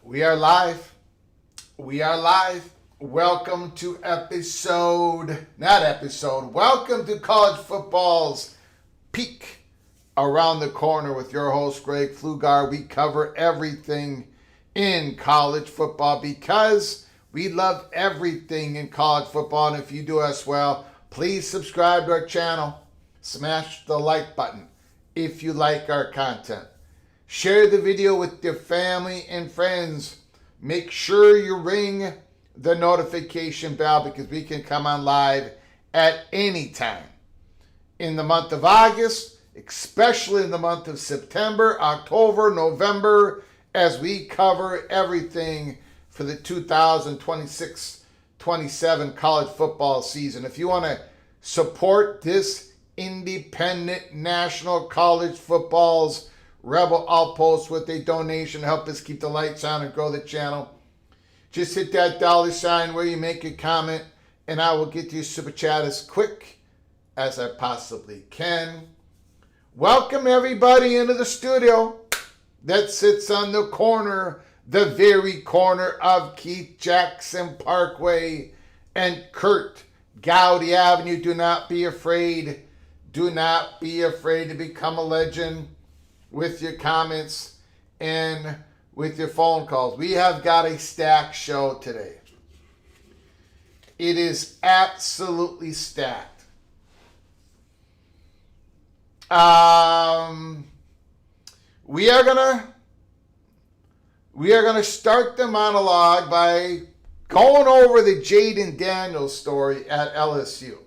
We are live. We are live. Welcome to welcome to college football's peak around the corner with your host, Greg Pflugar. We cover everything in college football because we love everything in college football. And if you do as well, please subscribe to our channel. Smash the like button if you like our content. Share the video with your family and friends. Make sure you ring the notification bell because we can come on live at any time. In the month of August, especially in the month of September, October, November, as we cover everything for the 2026-27 college football season. If you want to support this independent national college football's Rebel Outpost with a donation, help us keep the lights on and grow the channel, just hit that $sign where you make your comment, and I will get to your super chat as quick as I possibly can. Welcome everybody into the studio that sits on the corner, the very corner of Keith Jackson Parkway and Kurt Gowdy Avenue. Do not be afraid. Do not be afraid to become a legend with your comments and with your phone calls. We have got a stacked show today. It is absolutely stacked. We are gonna start the monologue by going over the Jayden Daniels story at LSU.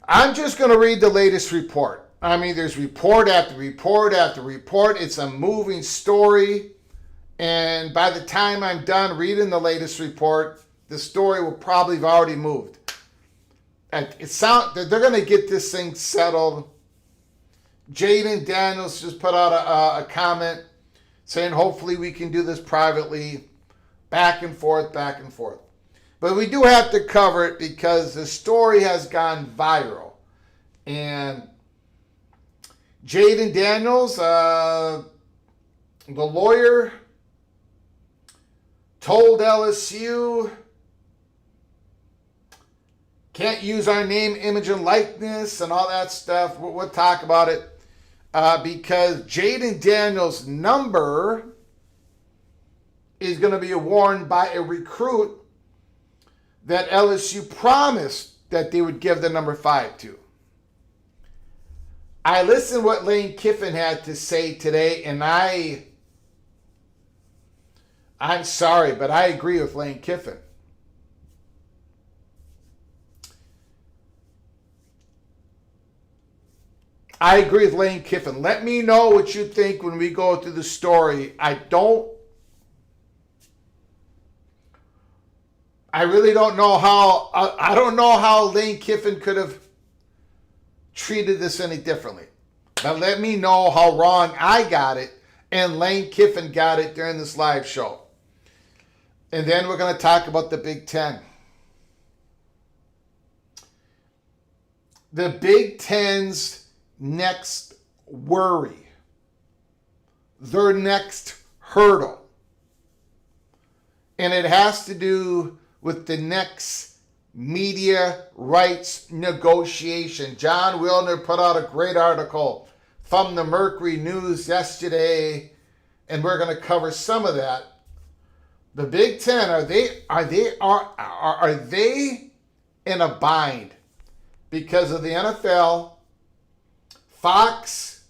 I'm just going to read the latest report. I mean, there's report after report after report. It's a moving story. And by the time I'm done reading the latest report, the story will probably have already moved. And they're going to get this thing settled. Jayden Daniels just put out a comment saying hopefully we can do this privately, back and forth, back and forth. But we do have to cover it because the story has gone viral. And Jayden Daniels, the lawyer, told LSU, can't use our name, image, and likeness and all that stuff. We'll talk about it because Jayden Daniels' number is going to be worn by a recruit that LSU promised that they would give the number 5 to. I listened to what Lane Kiffin had to say today, and I'm sorry, but I agree with Lane Kiffin. I agree with Lane Kiffin. Let me know what you think when we go through the story. I really don't know how, I don't know how Lane Kiffin could have treated this any differently. But let me know how wrong I got it and Lane Kiffin got it during this live show. And then we're going to talk about the Big Ten. The Big Ten's next worry, their next hurdle, and it has to do with the next media rights negotiation. John Wilner put out a great article from the Mercury News yesterday, and we're going to cover some of that. The Big Ten, are they in a bind because of the NFL? Fox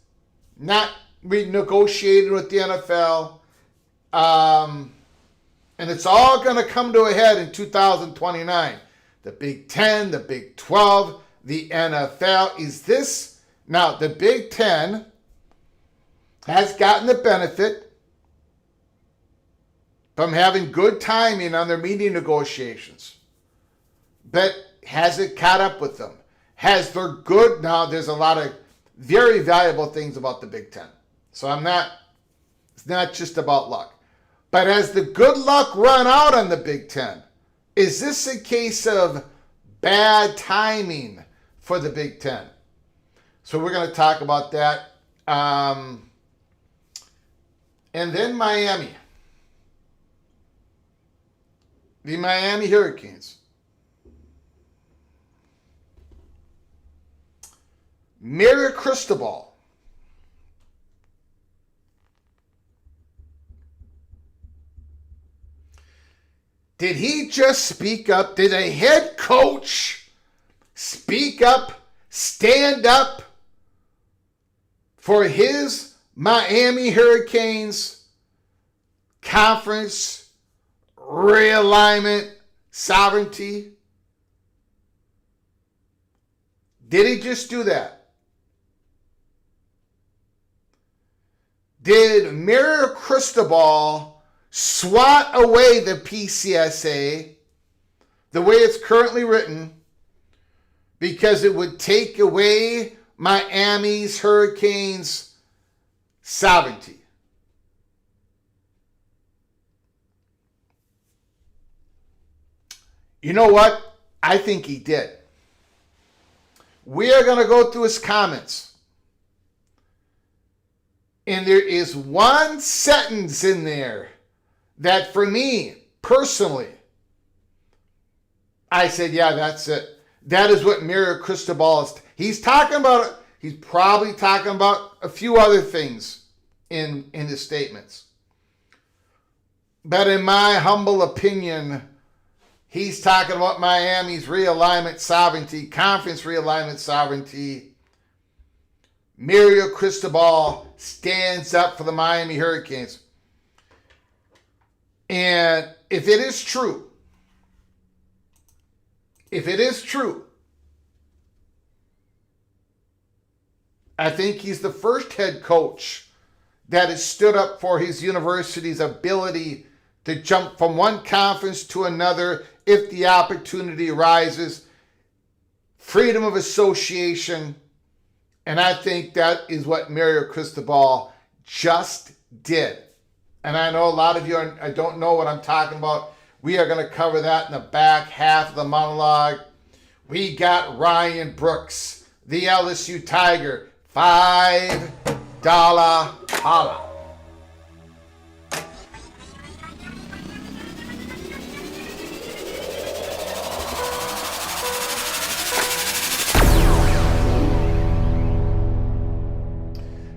not renegotiated with the NFL. And it's all going to come to a head in 2029. The Big Ten, the Big 12, the NFL. Is this... Now, the Big Ten has gotten the benefit from having good timing on their media negotiations. But has it caught up with them? Has their good... Now, there's a lot of very valuable things about the Big Ten. So it's not just about luck. But has the good luck run out on the Big Ten? Is this a case of bad timing for the Big Ten? So we're going to talk about that. And then Miami. The Miami Hurricanes. Mohr Cristobal. Did he just speak up? Did a head coach speak up, stand up for his Miami Hurricanes conference realignment sovereignty? Did he just do that? Did Mohr Cristobal swat away the PCSA the way it's currently written because it would take away Miami's Hurricanes' sovereignty? You know what? I think he did. We are going to go through his comments. And there is one sentence in there that for me, personally, I said, yeah, that's it. That is what Mohr Cristobal is. He's talking about, he's probably talking about a few other things in his statements. But in my humble opinion, he's talking about Miami's realignment sovereignty, conference realignment sovereignty. Mohr Cristobal stands up for the Miami Hurricanes. And if it is true, I think he's the first head coach that has stood up for his university's ability to jump from one conference to another if the opportunity arises. Freedom of association. And I think that is what Mario Cristobal just did. And I know a lot of you I don't know what I'm talking about. We are going to cover that in the back half of the monologue. We got Ryan Brooks, the LSU Tiger, $5 holla.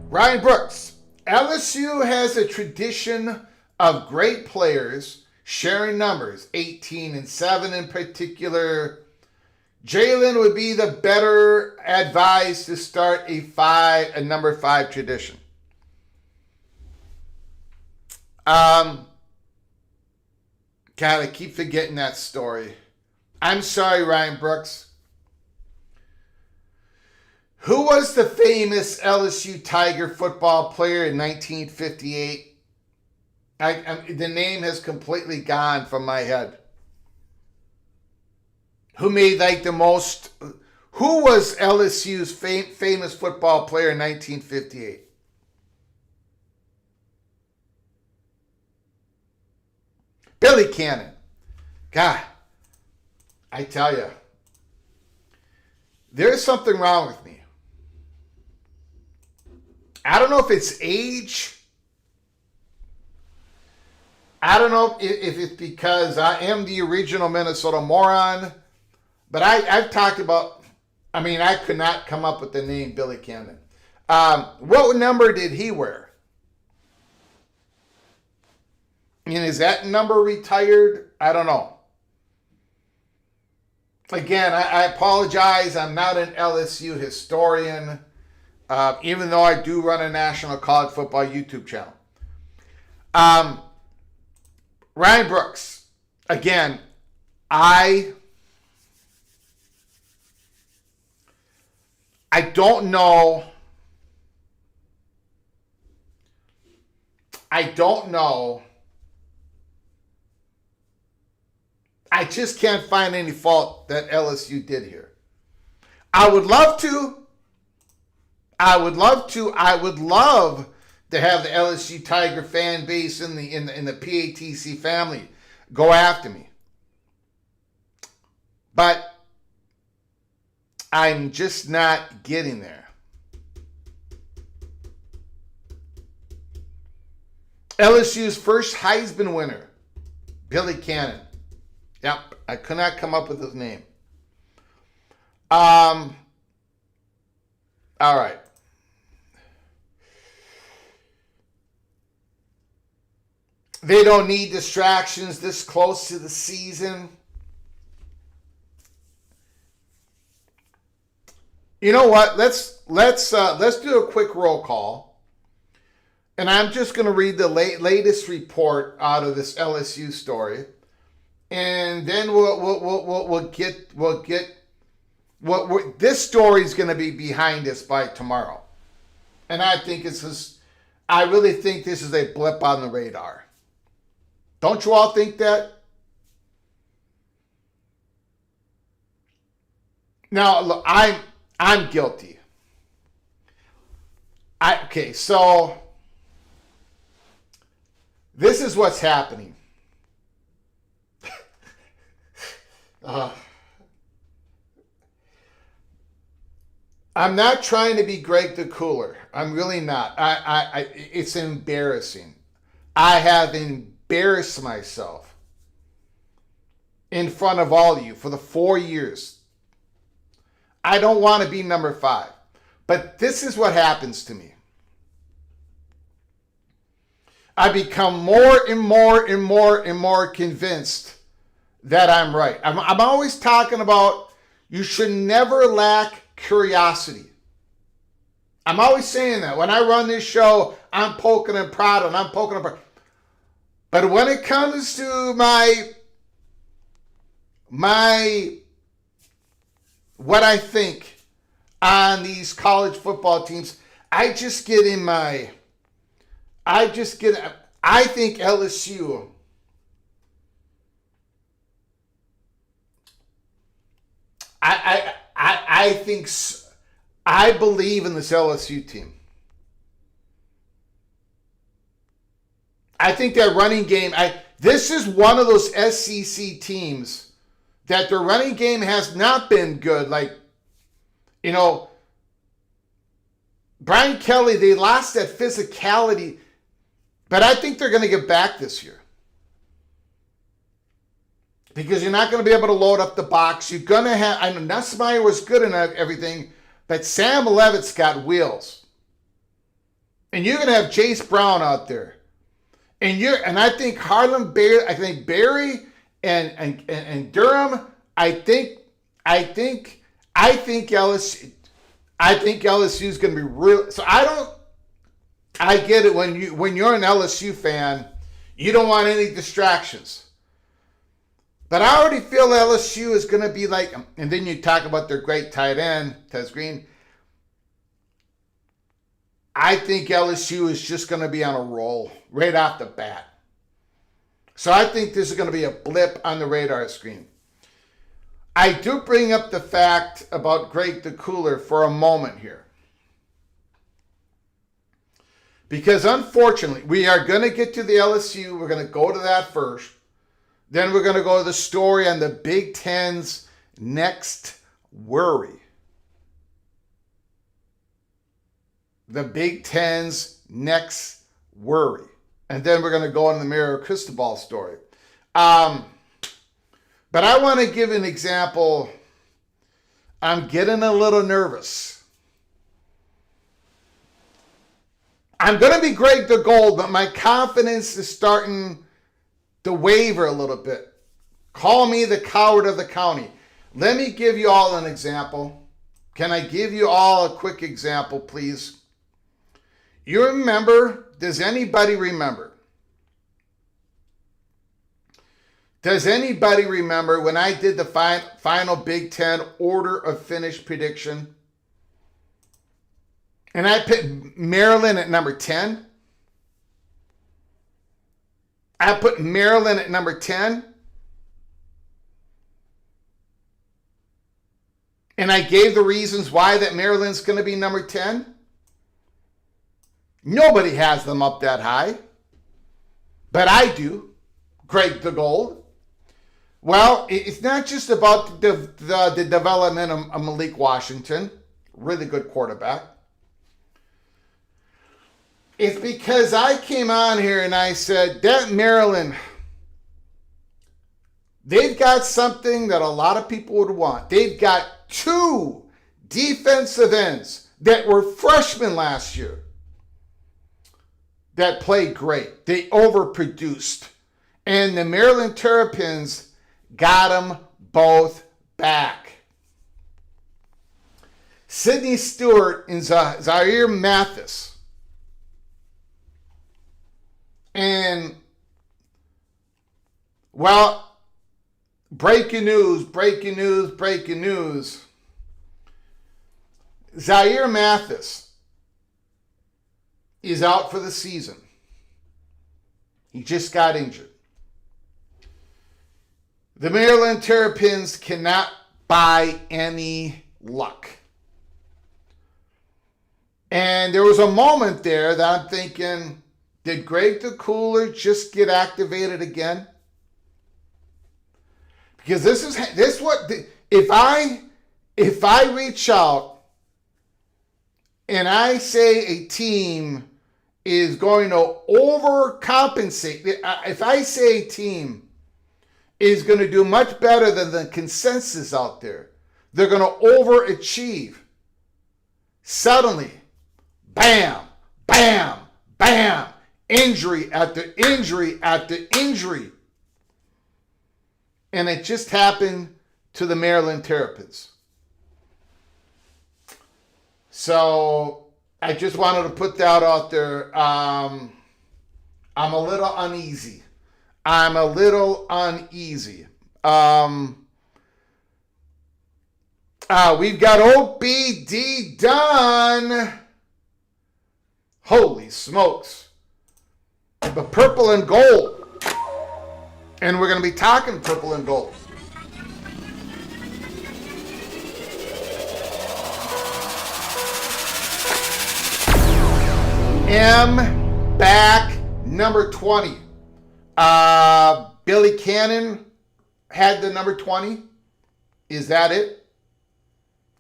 Ryan Brooks. LSU has a tradition of great players sharing numbers, 18 and 7 in particular. Jayden would be the better advised to start a number 5 tradition. God, I keep forgetting that story. I'm sorry, Ryan Brooks. Who was the famous LSU Tiger football player in 1958? The name has completely gone from my head. Who made like the most... Who was LSU's famous football player in 1958? Billy Cannon. God, I tell you, there's something wrong with me. I don't know if it's age. I don't know if it's because I am the original Minnesota moron. But I've talked about, I could not come up with the name Billy Cannon. What number did he wear? And is that number retired? I don't know. Again, I apologize. I'm not an LSU historian. Even though I do run a national college football YouTube channel. Ryan Brooks. Again, I don't know. I just can't find any fault that LSU did here. I would love to. I would love to have the LSU Tiger fan base in the PATC family go after me. But I'm just not getting there. LSU's first Heisman winner, Billy Cannon. Yep, I could not come up with his name. All right. They don't need distractions this close to the season. You know what? Let's do a quick roll call, and I'm just going to read the latest report out of this LSU story, and then we'll get what this story is going to be behind us by tomorrow, and I really think this is a blip on the radar. Don't you all think that? Now, look, I'm guilty. So this is what's happening. I'm not trying to be Greg the Cooler. I'm really not. It's embarrassing. I have embarrassed myself in front of all of you for the 4 years. I don't want to be number 5. But this is what happens to me. I become more and more and more and more convinced that I'm right. I'm always talking about you should never lack curiosity. I'm always saying that. When I run this show, I'm poking and prodding. But when it comes to what I think on these college football teams, I think LSU I believe in this LSU team. I think that running game, this is one of those SEC teams that their running game has not been good. Like, you know, Brian Kelly, they lost that physicality, but I think they're going to get back this year. Because you're not going to be able to load up the box. You're going to have, I know Nussmeier was good and everything, but Sam Levitt's got wheels. And you're going to have Jace Brown out there. And I think Harlan Berry, I think Berry and Durham, I think LSU is going to be real. So I get it when you're an LSU fan, you don't want any distractions. But I already feel LSU is going to be like, and then you talk about their great tight end, Tez Green. I think LSU is just going to be on a roll right off the bat. So I think this is going to be a blip on the radar screen. I do bring up the fact about Greg the Cooler for a moment here. Because unfortunately, we are going to get to the LSU. We're going to go to that first. Then we're going to go to the story on the Big Ten's next worry. The Big Ten's next worry. And then we're going to go on the Mirror Cristobal story. But I want to give an example. I'm getting a little nervous. I'm going to be Greg the Gold, but my confidence is starting to waver a little bit. Call me the coward of the county. Let me give you all an example. Can I give you all a quick example, please? You remember, does anybody remember? Does anybody remember when I did the final Big Ten order of finish prediction? And I put Maryland at number 10. I put Maryland at number 10. And I gave the reasons why that Maryland's going to be number 10. Nobody has them up that high. But I do. Greg the Gold. Well, it's not just about the development of Malik Washington. Really good quarterback. It's because I came on here and I said, that Maryland, they've got something that a lot of people would want. They've got 2 defensive ends that were freshmen last year that played great. They overproduced. And the Maryland Terrapins got them both back. Sidney Stewart and Zaire Mathis. And, well, breaking news. Zaire Mathis is out for the season. He just got injured. The Maryland Terrapins cannot buy any luck. And there was a moment there that I'm thinking, did Greg the Cooler just get activated again? Because if I reach out and I say a team is going to overcompensate, if I say a team is going to do much better than the consensus out there, they're going to overachieve. Suddenly, bam, bam, bam, injury after injury after injury. And it just happened to the Maryland Terrapins. So I just wanted to put that out there. I'm a little uneasy. We've got OBD done. Holy smokes. But purple and gold. And we're going to be talking purple and gold. M back, number 20. Billy Cannon had the number 20. Is that it?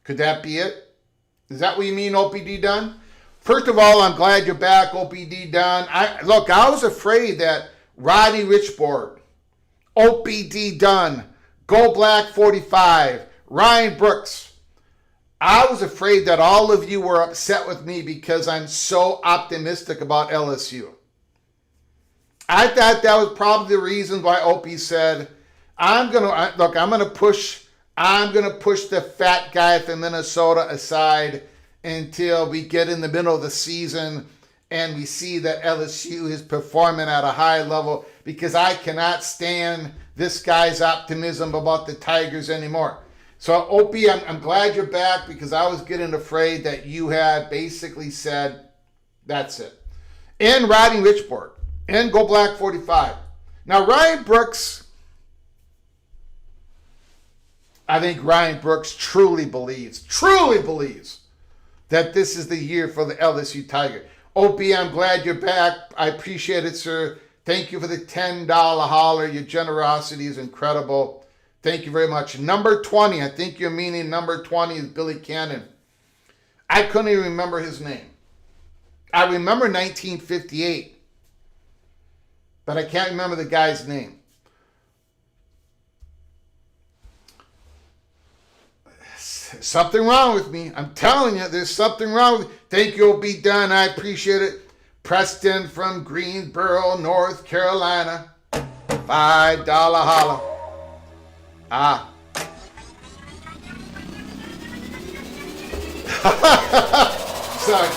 Could that be it? Is that what you mean, OPD Dunn? First of all, I'm glad you're back, OPD Dunn. I was afraid that Rodney Richboard, OPD Dunn, Go Black 45, Ryan Brooks, I was afraid that all of you were upset with me because I'm so optimistic about LSU. I thought that was probably the reason why Opie said, I'm gonna push the fat guy from Minnesota aside until we get in the middle of the season and we see that LSU is performing at a high level, because I cannot stand this guy's optimism about the Tigers anymore. So, Opie, I'm glad you're back, because I was getting afraid that you had basically said, that's it. And Rodney Richboard. And Go Black 45. Now, Ryan Brooks, I think Ryan Brooks truly believes that this is the year for the LSU Tiger. Opie, I'm glad you're back. I appreciate it, sir. Thank you for the $10 holler. Your generosity is incredible. Thank you very much. Number 20, I think you're meaning number 20 is Billy Cannon. I couldn't even remember his name. I remember 1958, but I can't remember the guy's name. Something wrong with me. I'm telling you, there's something wrong with me. Thank you, OB Dunn. I appreciate it. Preston from Greensboro, North Carolina. $5 holla. Sorry.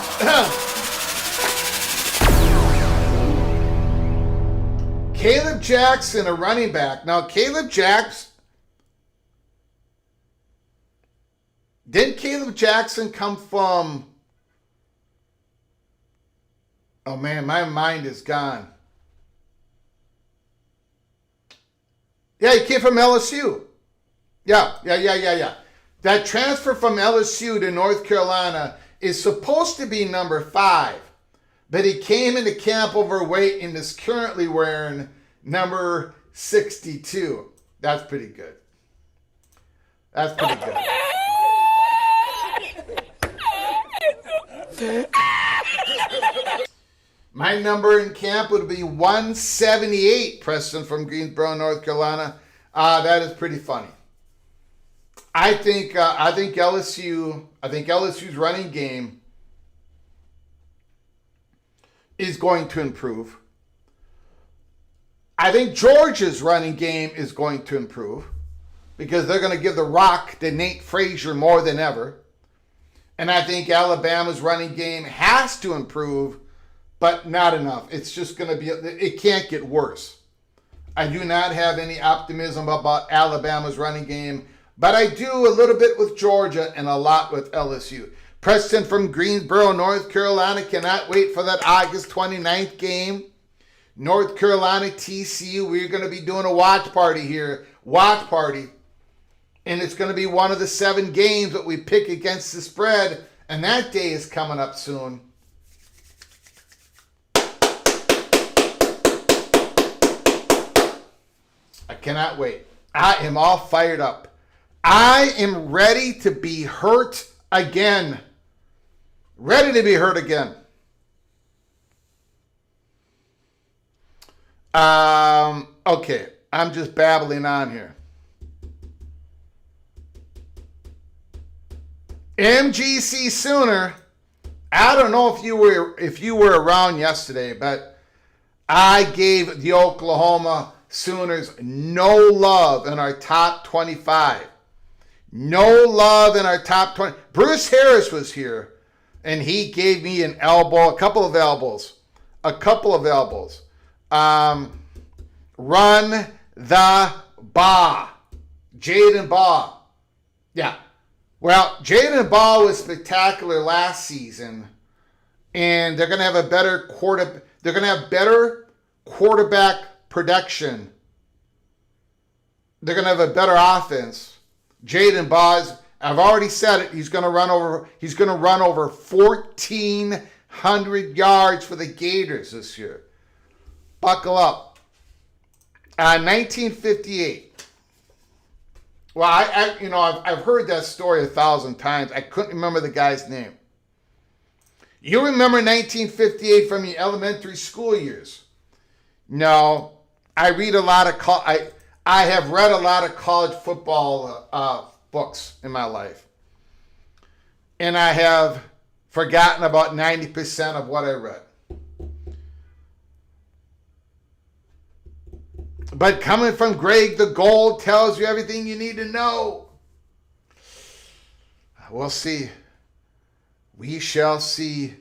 Caleb Jackson, a running back. Now, Caleb Jackson, didn't Caleb Jackson come from, oh man, my mind is gone. Yeah, he came from LSU. Yeah. That transfer from LSU to North Carolina is supposed to be number 5, but he came into camp overweight and is currently wearing number 62. That's pretty good. My number in camp would be 178, Preston from Greensboro, North Carolina. That is pretty funny. I think LSU's running game is going to improve. I think Georgia's running game is going to improve, because they're going to give the rock to Nate Frazier more than ever. And I think Alabama's running game has to improve, but not enough. It's just going to be, it can't get worse. I do not have any optimism about Alabama's running game, but I do a little bit with Georgia and a lot with LSU. Preston from Greensboro, North Carolina, cannot wait for that August 29th game. North Carolina, TCU, we're going to be doing a watch party here. Watch party. And it's going to be one of the 7 games that we pick against the spread, and that day is coming up soon. I cannot wait. I am all fired up. I am ready to be hurt again. Ready to be hurt again. Okay, I'm just babbling on here. MGC Sooner, I don't know if you were around yesterday, but I gave the Oklahoma Sooners no love in our top 25. No love in our top 20. Bruce Harris was here, and he gave me an elbow, a couple of elbows. Run the ball. Jayden Ball. Yeah. Well, Jayden Ball was spectacular last season, and they're going to have a better quarterback production. They're going to have a better offense. Jayden Ball, I've already said it, he's going to run over 1,400 100 yards for the Gators this year. Buckle up. 1958. Well, I've heard that story 1,000 times. I couldn't remember the guy's name. You remember 1958 from your elementary school years? No, I have read a lot of college football books in my life, and I have forgotten about 90% of what I read. But coming from Greg the Gold tells you everything you need to know. We'll see. We shall see.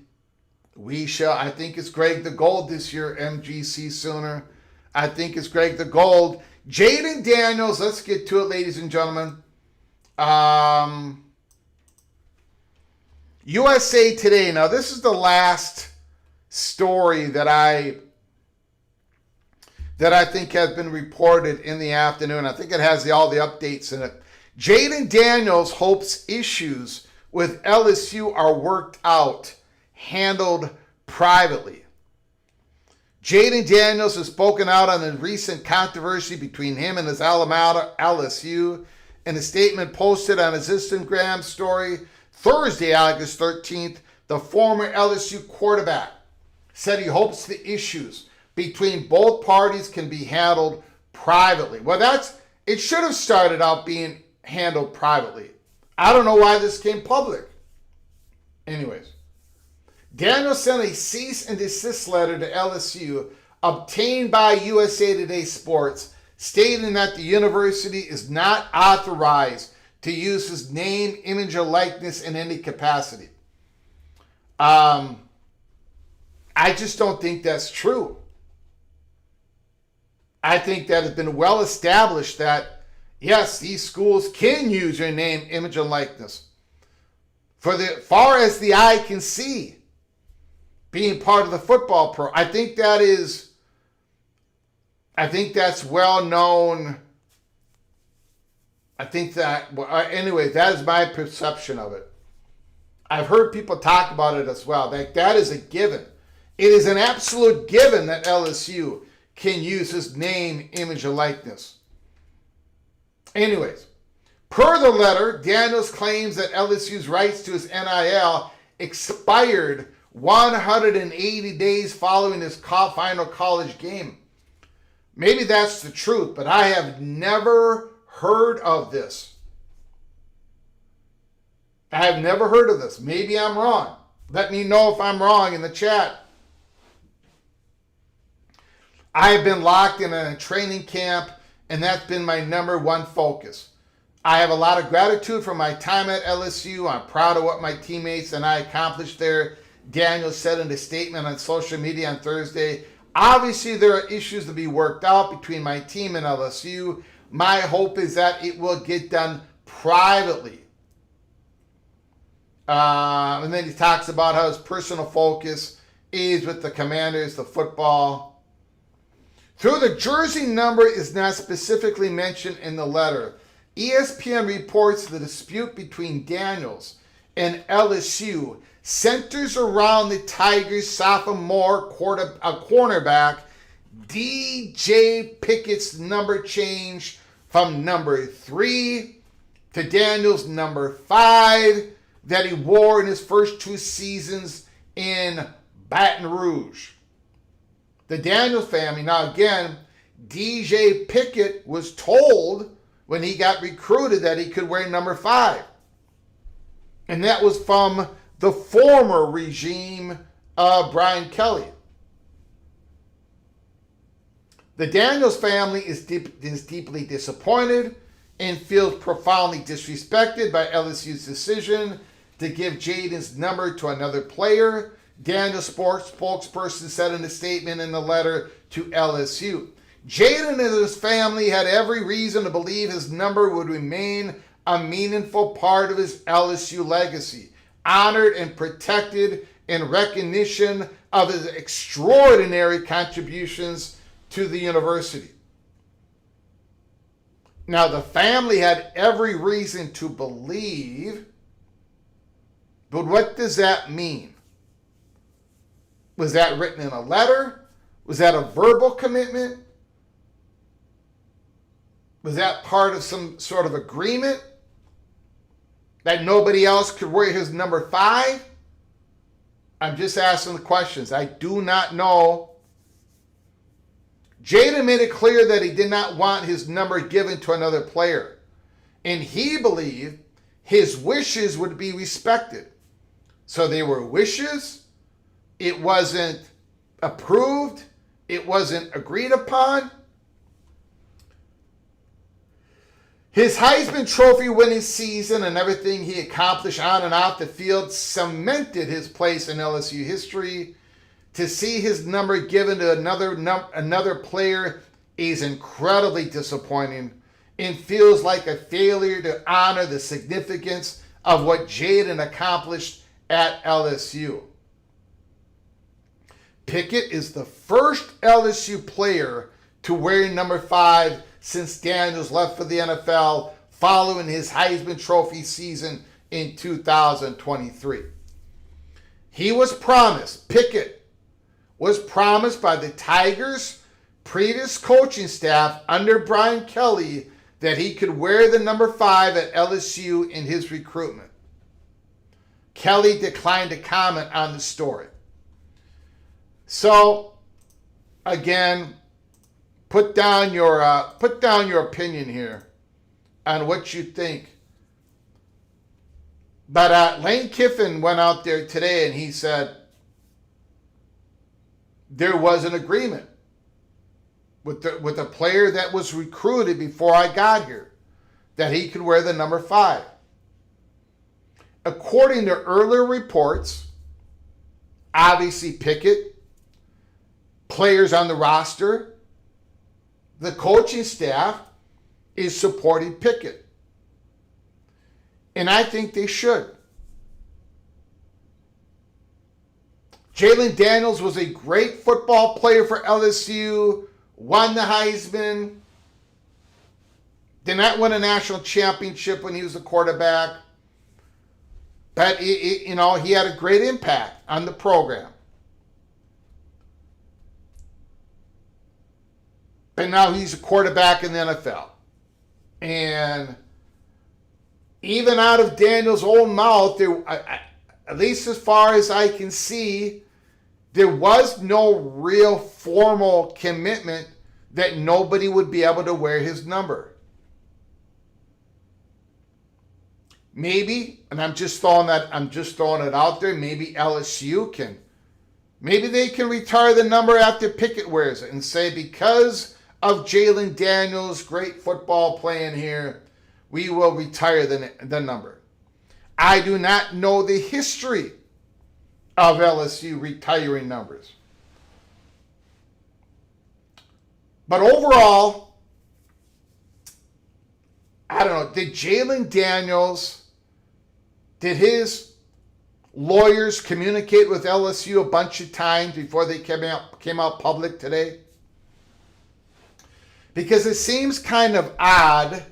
I think it's Greg the Gold this year, MGC Sooner. I think it's Greg the Gold. Jayden Daniels, let's get to it, ladies and gentlemen. USA Today. Now, this is the last story that I think has been reported in the afternoon. I think it has all the updates in it. Jayden Daniels hopes issues with LSU are worked out, handled privately. Jayden Daniels has spoken out on the recent controversy between him and his alma mater, LSU. In a statement posted on his Instagram story Thursday, August 13th, the former LSU quarterback said he hopes the issues between both parties can be handled privately. Well, it should have started out being handled privately. I don't know why this came public. Anyways, Daniels sent a cease and desist letter to LSU obtained by USA Today Sports, stating that the university is not authorized to use his name, image, or likeness in any capacity. I just don't think that's true. I think that it's been well established that, yes, these schools can use your name, image, and likeness. For the far as the eye can see, being part of the football pro, I think that's well known. Anyway, that is my perception of it. I've heard people talk about it as well. That is a given. It is an absolute given that LSU can use his name, image, or likeness. Anyways, per the letter, Daniels claims that LSU's rights to his NIL expired 180 days following his final college game. Maybe that's the truth, but I have never heard of this. I have never heard of this. Maybe I'm wrong. Let me know if I'm wrong in the chat. I have been locked in a training camp, and that's been my number one focus. I have a lot of gratitude for my time at LSU. I'm proud of what my teammates and I accomplished there, Daniels said in a statement on social media on Thursday. Obviously, there are issues to be worked out between my team and LSU. My hope is that it will get done privately. And then he talks about how his personal focus is with the Commanders, the football. Though the jersey number is not specifically mentioned in the letter, ESPN reports the dispute between Daniels and LSU centers around the Tigers' sophomore cornerback DJ Pickett's number change from number 3 to Daniels' number 5 that he wore in his first 2 seasons in Baton Rouge. The Daniels family, now again, DJ Pickett was told when he got recruited that he could wear number 5. And that was from the former regime of Brian Kelly. The Daniels family is deeply disappointed and feels profoundly disrespected by LSU's decision to give Jayden's number to another player, Daniels sports spokesperson said in a statement in the letter to LSU. Jayden and his family had every reason to believe his number would remain a meaningful part of his LSU legacy, honored and protected in recognition of his extraordinary contributions to the university. Now, the family had every reason to believe, but what does that mean? Was that written in a letter? Was that a verbal commitment? Was that part of some sort of agreement that nobody else could wear his number 5? I'm just asking the questions. I do not know. Jayden made it clear that he did not want his number given to another player. And he believed his wishes would be respected. So they were wishes. It wasn't approved. It wasn't agreed upon. His Heisman Trophy winning season and everything he accomplished on and off the field cemented his place in LSU history. To see his number given to another player is incredibly disappointing and feels like a failure to honor the significance of what Jayden accomplished at LSU. Pickett is the first LSU player to wear number 5 since Daniels left for the NFL following his Heisman Trophy season in 2023. Pickett was promised by the Tigers' previous coaching staff under Brian Kelly that he could wear the number 5 at LSU in his recruitment. Kelly declined to comment on the story. So, again, put down your opinion here on what you think. But Lane Kiffin went out there today and he said there was an agreement with the player that was recruited before I got here that he could wear the number 5. According to earlier reports, obviously Pickett, players on the roster, the coaching staff is supporting Pickett. And I think they should. Jayden Daniels was a great football player for LSU, won the Heisman, did not win a national championship when he was a quarterback, but he had a great impact on the program. But now he's a quarterback in the NFL. And even out of Daniels' own mouth, at least as far as I can see, there was no real formal commitment that nobody would be able to wear his number. Maybe, and I'm just throwing it out there, maybe LSU maybe they can retire the number after Pickett wears it and say, because of Jayden Daniels' great football playing here, we will retire the number. I do not know the history of LSU retiring numbers. But overall, I don't know, did Jayden Daniels, did his lawyers communicate with LSU a bunch of times before they came out public today? Because it seems kind of odd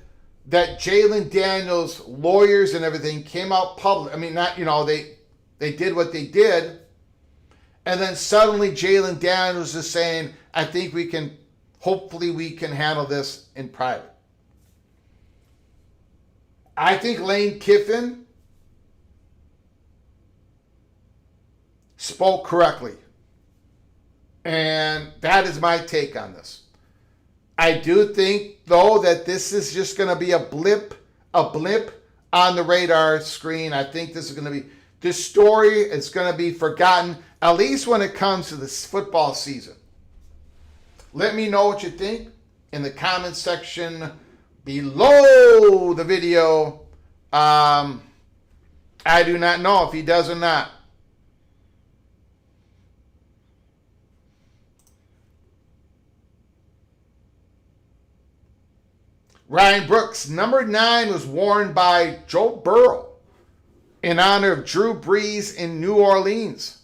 that Jayden Daniels' lawyers and everything came out public. I mean, they did what they did. And then suddenly Jayden Daniels is saying, I think hopefully we can handle this in private. I think Lane Kiffin spoke correctly. And that is my take on this. I do think, though, that this is just going to be a blip on the radar screen. I think this story is going to be forgotten, at least when it comes to this football season. Let me know what you think in the comment section below the video. I do not know if he does or not. Ryan Brooks, number 9 was worn by Joe Burrow in honor of Drew Brees in New Orleans.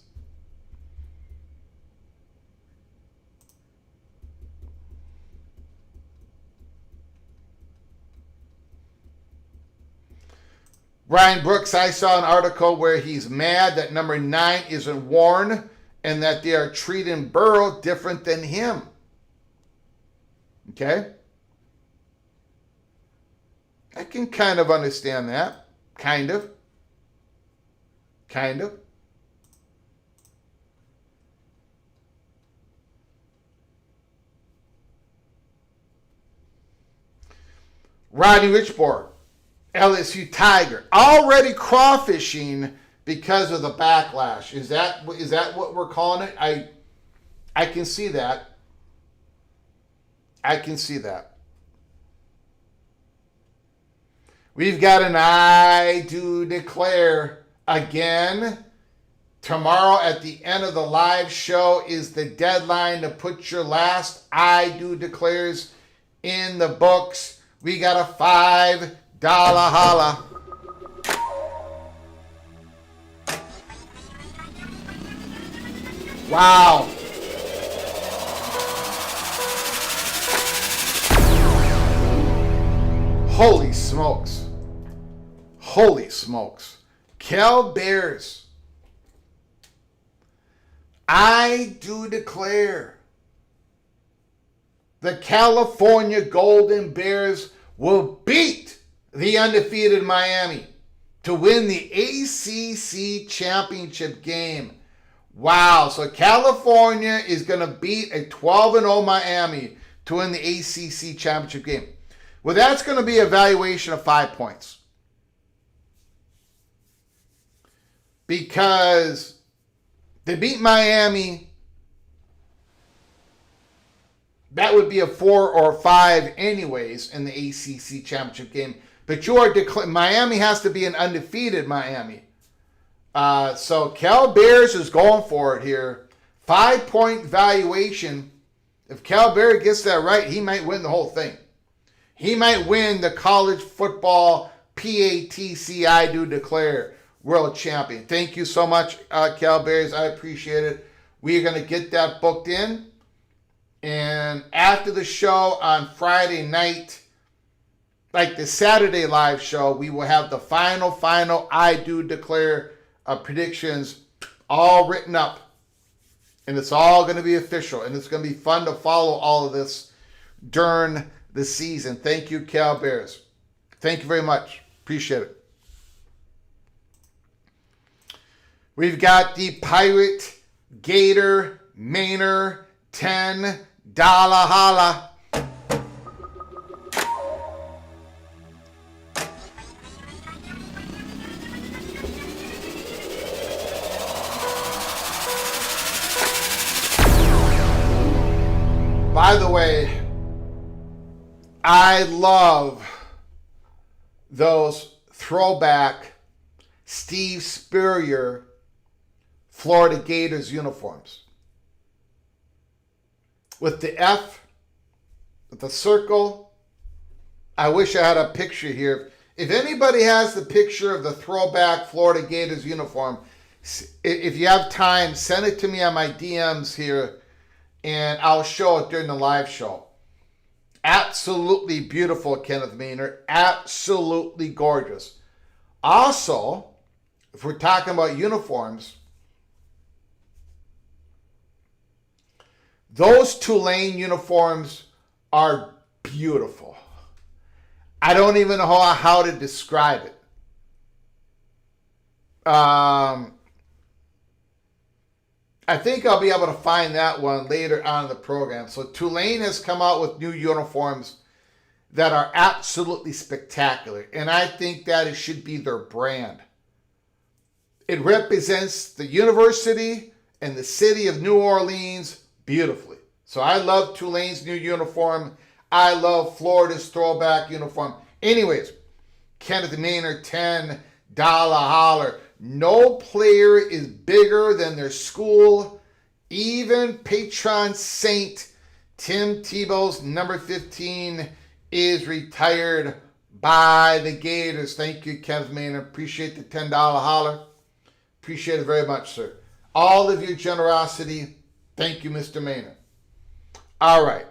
Ryan Brooks, I saw an article where he's mad that number 9 isn't worn and that they are treating Burrow different than him. Okay? I can kind of understand that. Kind of. Rodney Richborg, LSU Tiger, already crawfishing because of the backlash. Is that what we're calling it? I can see that. I can see that. We've got an I do declare again. Tomorrow at the end of the live show is the deadline to put your last I do declares in the books. We got a $5 holla. Wow. Holy smokes. Holy smokes. Cal Bears. I do declare the California Golden Bears will beat the undefeated Miami to win the ACC championship game. Wow. So California is going to beat a 12-0 Miami to win the ACC championship game. Well, that's going to be a valuation of 5 points. Because they beat Miami, that would be a 4 or 5 anyways in the ACC championship game. But you are Miami has to be an undefeated Miami. So Cal Bears is going for it here. 5-point valuation. If Cal Bear gets that right, he might win the whole thing. He might win the college football PATC I do declare world champion. Thank you so much, Cal Bears. I appreciate it. We are going to get that booked in. And after the show on Friday night, like the Saturday live show, we will have the final I do declare predictions all written up. And it's all going to be official. And it's going to be fun to follow all of this during the season. Thank you, Cal Bears. Thank you very much. Appreciate it. We've got the Pirate Gator Mohr $10 holla. By the way, I love those throwback Steve Spurrier Florida Gators uniforms. With the F, with the circle. I wish I had a picture here. If anybody has the picture of the throwback Florida Gators uniform, if you have time, send it to me on my DMs here, and I'll show it during the live show. Absolutely beautiful, Kenneth Mohr. Absolutely gorgeous. Also, if we're talking about uniforms, those Tulane uniforms are beautiful. I don't even know how to describe it. I think I'll be able to find that one later on in the program. So Tulane has come out with new uniforms that are absolutely spectacular. And I think that it should be their brand. It represents the university and the city of New Orleans beautifully. So I love Tulane's new uniform. I love Florida's throwback uniform. Anyways, Kenneth Mohr, $10 holler. No player is bigger than their school. Even patron saint Tim Tebow's number 15 is retired by the Gators. Thank you, Kenneth Mohr. Appreciate the $10 holler. Appreciate it very much, sir. All of your generosity. Thank you, Mr. Mohr. All right.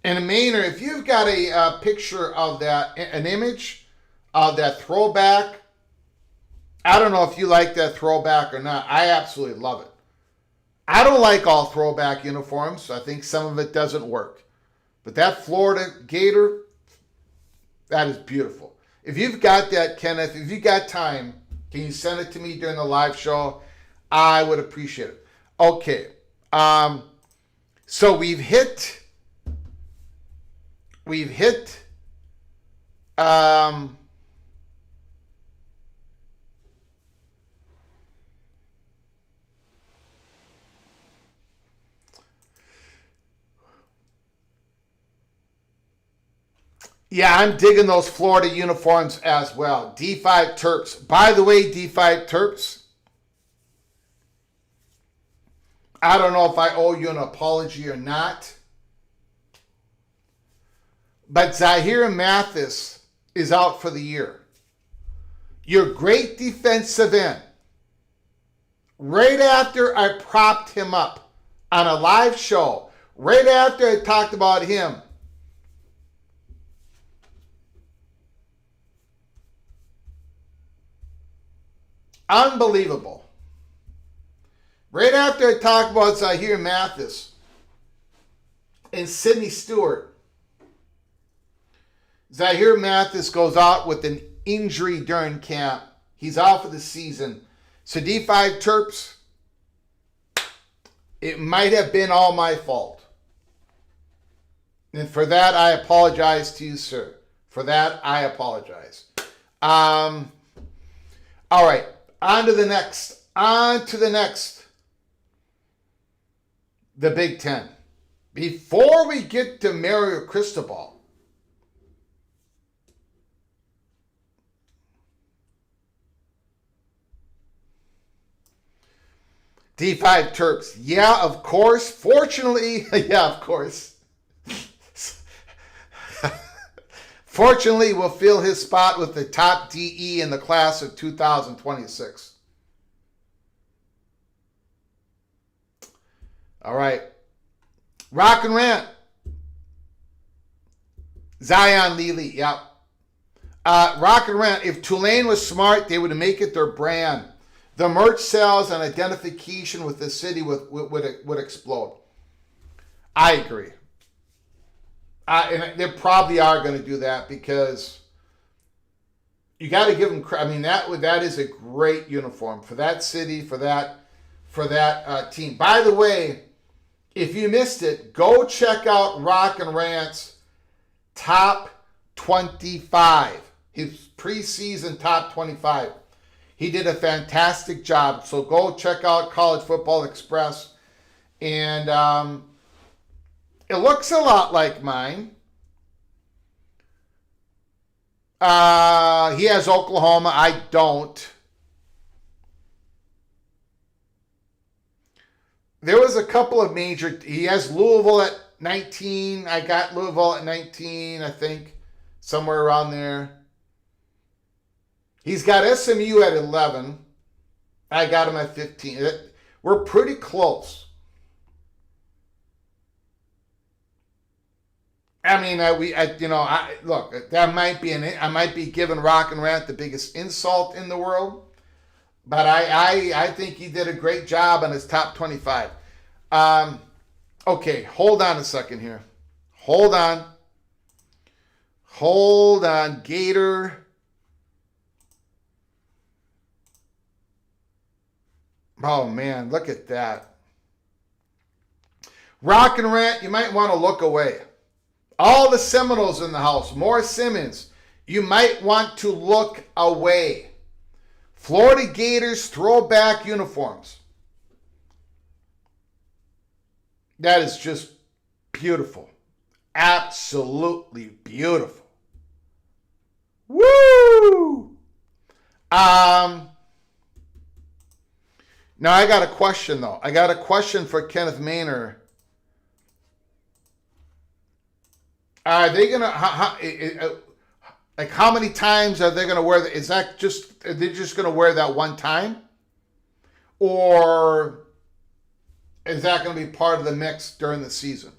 And Mohr, if you've got a picture of that, an image of that throwback, I don't know if you like that throwback or not. I absolutely love it. I don't like all throwback uniforms. I think some of it doesn't work. But that Florida Gator, that is beautiful. If you've got that, Kenneth, if you got time, can you send it to me during the live show? I would appreciate it. Okay. So we've hit yeah, I'm digging those Florida uniforms as well. D5 Terps. By the way, D5 Terps, I don't know if I owe you an apology or not, but Zahir Mathis is out for the year. Your great defensive end. Right after I propped him up on a live show, right after I talked about him, unbelievable. Right after I talked about Zahir Mathis and Sidney Stewart, Zahir Mathis goes out with an injury during camp. He's out for the season. So D5 Terps, it might have been all my fault. And for that, I apologize to you, sir. For that, I apologize. All right. On to the next. The Big Ten. Before we get to Mario Cristobal, D5 Terps. Yeah, of course. Fortunately, yeah, of course. Fortunately, we'll fill his spot with the top DE in the class of 2026. All right. Rock and Rant. Zion Lely, yep. Rock and Rant. If Tulane was smart, they would make it their brand. The merch sales and identification with the city would explode. I agree. And they probably are going to do that because you got to give them credit. I mean, that is a great uniform for that city, for that team. By the way, if you missed it, go check out Rock and Rant's top 25. His preseason top 25. He did a fantastic job. So go check out College Football Express. And it looks a lot like mine. He has Oklahoma. I don't. There was a couple of major. He has Louisville at 19. I got Louisville at 19, I think. Somewhere around there. He's got SMU at 11. I got him at 15. We're pretty close. I mean, look, that might be I might be giving Rock and Rant the biggest insult in the world, but I think he did a great job on his top 25. Okay, hold on a second here. Hold on, Gator. Oh, man, look at that. Rock and Rant, you might want to look away. All the Seminoles in the house. Mohr Simmons, you might want to look away. Florida Gators throwback uniforms. That is just beautiful. Absolutely beautiful. Woo! Now, I got a question, though. I got a question for Kenneth Maynor. Are they going to, how many times are they going to wear that? Is that just, are they just going to wear that one time? Or is that going to be part of the mix during the season?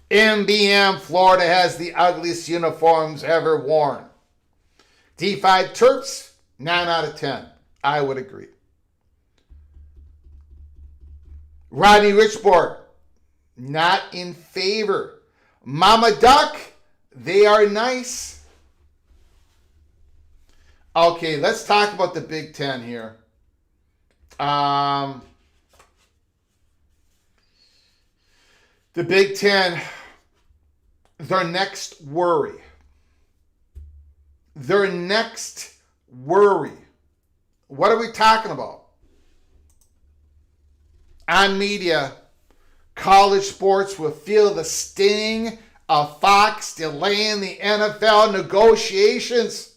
MBM, Florida has the ugliest uniforms ever worn. D5 Terps, 9 out of 10. I would agree. Rodney Richborg, not in favor. Mama Duck, they are nice. Okay, let's talk about the Big Ten here. The Big Ten, their next worry. What are we talking about? On media, college sports will feel the sting of Fox delaying the NFL negotiations.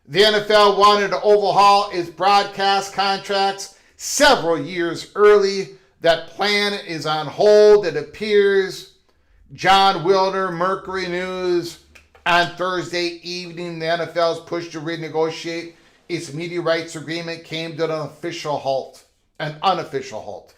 The NFL wanted to overhaul its broadcast contracts several years early. That plan is on hold, it appears. John Wilder, Mercury News, on Thursday evening, the NFL's push to renegotiate its media rights agreement came to an unofficial halt.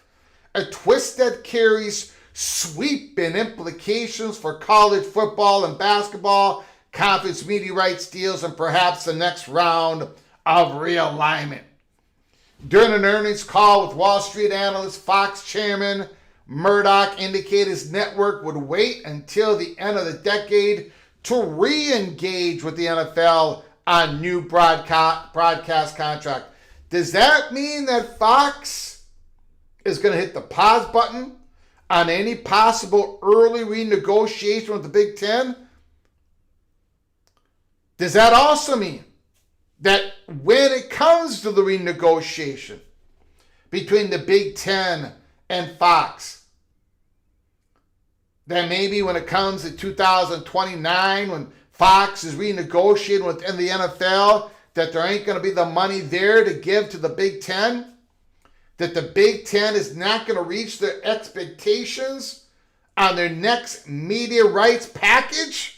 A twist that carries sweeping implications for college football and basketball, conference media rights deals, and perhaps the next round of realignment. During an earnings call with Wall Street analyst Fox chairman Murdoch indicated his network would wait until the end of the decade to re-engage with the NFL on new broadcast contract. Does that mean that Fox is going to hit the pause button on any possible early renegotiation with the Big Ten? Does that also mean that when it comes to the renegotiation between the Big Ten and Fox, that maybe when it comes to 2029, when Fox is renegotiating within the NFL, that there ain't going to be the money there to give to the Big Ten? That the Big Ten is not going to reach their expectations on their next media rights package?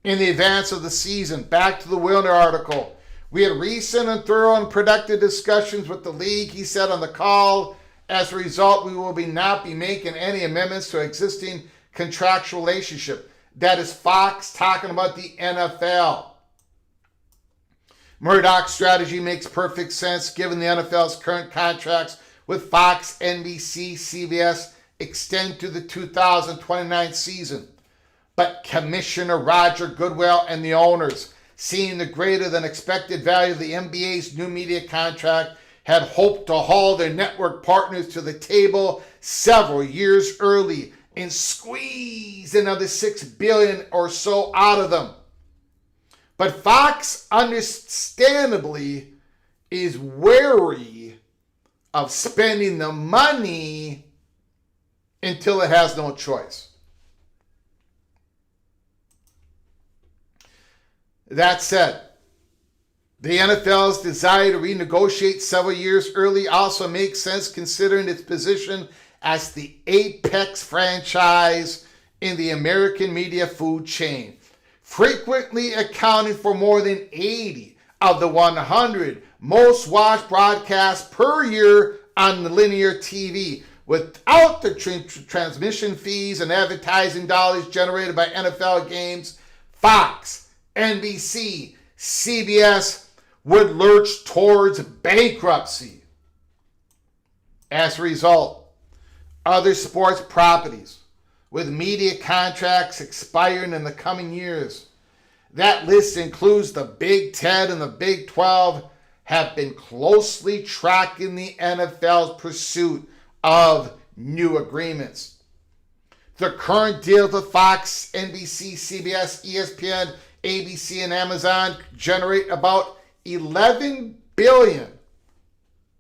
In the advance of the season, back to the Wilner article. We had recent and thorough and productive discussions with the league, he said on the call. As a result, we will not be making any amendments to existing contractual relationship. That is Fox talking about the NFL. Murdoch's strategy makes perfect sense given the NFL's current contracts with Fox, NBC, CBS extend to the 2029 season. But Commissioner Roger Goodell and the owners, seeing the greater than expected value of the NBA's new media contract, had hoped to haul their network partners to the table several years early and squeeze another $6 billion or so out of them. But Fox, understandably, is wary of spending the money until it has no choice. That said, the NFL's desire to renegotiate several years early also makes sense considering its position as the apex franchise in the American media food chain, frequently accounting for more than 80 of the 100 most watched broadcasts per year on linear TV. Without the transmission fees and advertising dollars generated by NFL games, Fox, NBC, CBS would lurch towards bankruptcy. As a result, other sports properties with media contracts expiring in the coming years, that list includes the Big Ten and the Big 12, have been closely tracking the NFL's pursuit of new agreements. The current deals with Fox, NBC, CBS, ESPN, ABC, and Amazon generate about $11 billion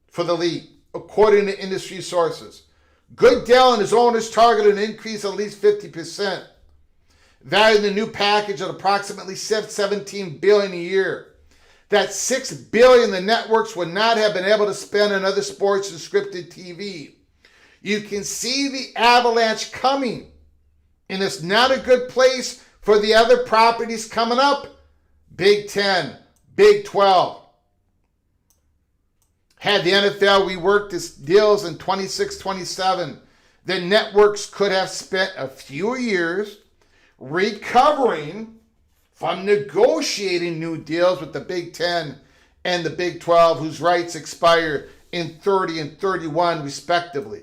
for the league, according to industry sources. Goodell and his owners target an increase of at least 50%, valuing the new package at approximately $17 billion a year. That's $6 billion the networks would not have been able to spend on other sports and scripted TV. You can see the avalanche coming, and it's not a good place for the other properties coming up. Big 10, Big 12. Had the NFL reworked its deals in 26-27, the networks could have spent a few years recovering from negotiating new deals with the Big 10 and the Big 12, whose rights expire and 30 and 31 respectively.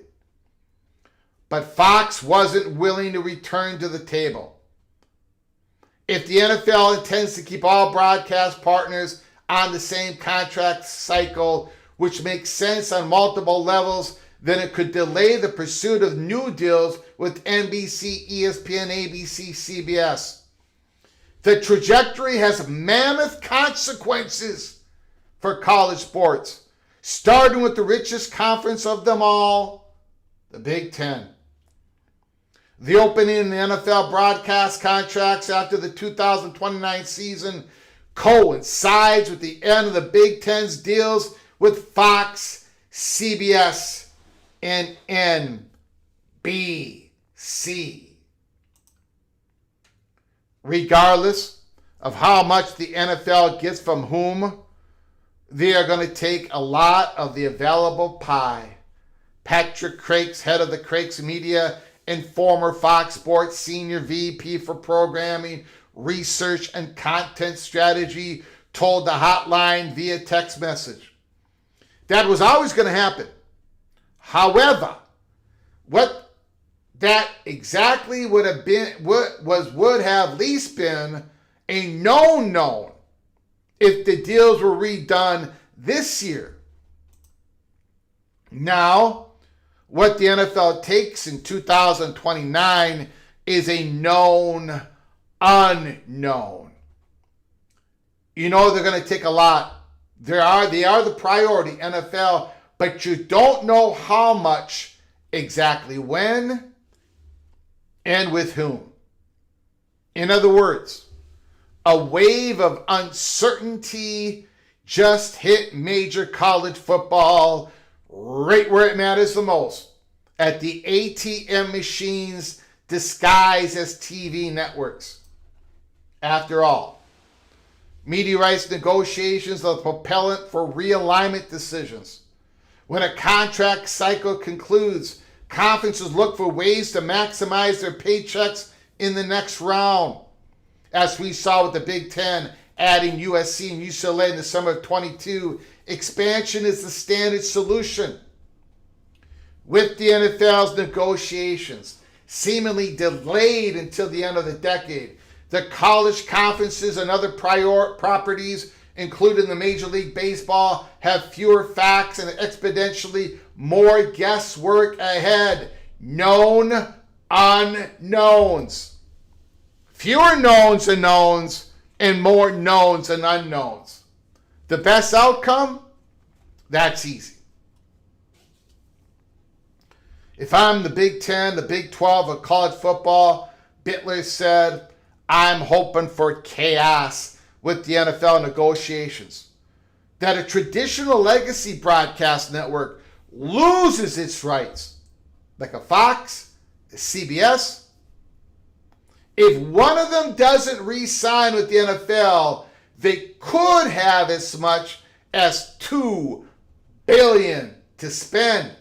But Fox wasn't willing to return to the table. If the NFL intends to keep all broadcast partners on the same contract cycle, which makes sense on multiple levels, then it could delay the pursuit of new deals with NBC, ESPN, ABC, CBS. The trajectory has mammoth consequences for college sports, starting with the richest conference of them all, the Big Ten. The opening in the NFL broadcast contracts after the 2029 season coincides with the end of the Big Ten's deals with Fox, CBS, and NBC. Regardless of how much the NFL gets from whom, they are going to take a lot of the available pie. Patrick Crakes, head of the Crakes Media and former Fox Sports Senior VP for Programming, Research, and Content Strategy, told the hotline via text message. That was always going to happen. However, what that exactly would have been, would have least been a known if the deals were redone this year. Now, what the NFL takes in 2029 is a known unknown. You know they're going to take a lot. They are the priority, NFL, but you don't know how much, exactly when, and with whom. In other words, a wave of uncertainty just hit major college football right where it matters the most, at the ATM machines disguised as TV networks. After all, media rights negotiations are the propellant for realignment decisions. When a contract cycle concludes, conferences look for ways to maximize their paychecks in the next round. As we saw with the Big Ten adding USC and UCLA in the summer of 22, expansion is the standard solution. With the NFL's negotiations seemingly delayed until the end of the decade, the college conferences and other properties, including the Major League Baseball, have fewer facts and exponentially more guesswork ahead. Known unknowns. Fewer knowns and knowns, and more knowns and unknowns. The best outcome? That's easy. If I'm the Big Ten, the Big 12 of college football, Bitler said, I'm hoping for chaos with the NFL negotiations. That a traditional legacy broadcast network loses its rights, like a Fox, a CBS. If one of them doesn't re-sign with the NFL, they could have as much as $2 billion to spend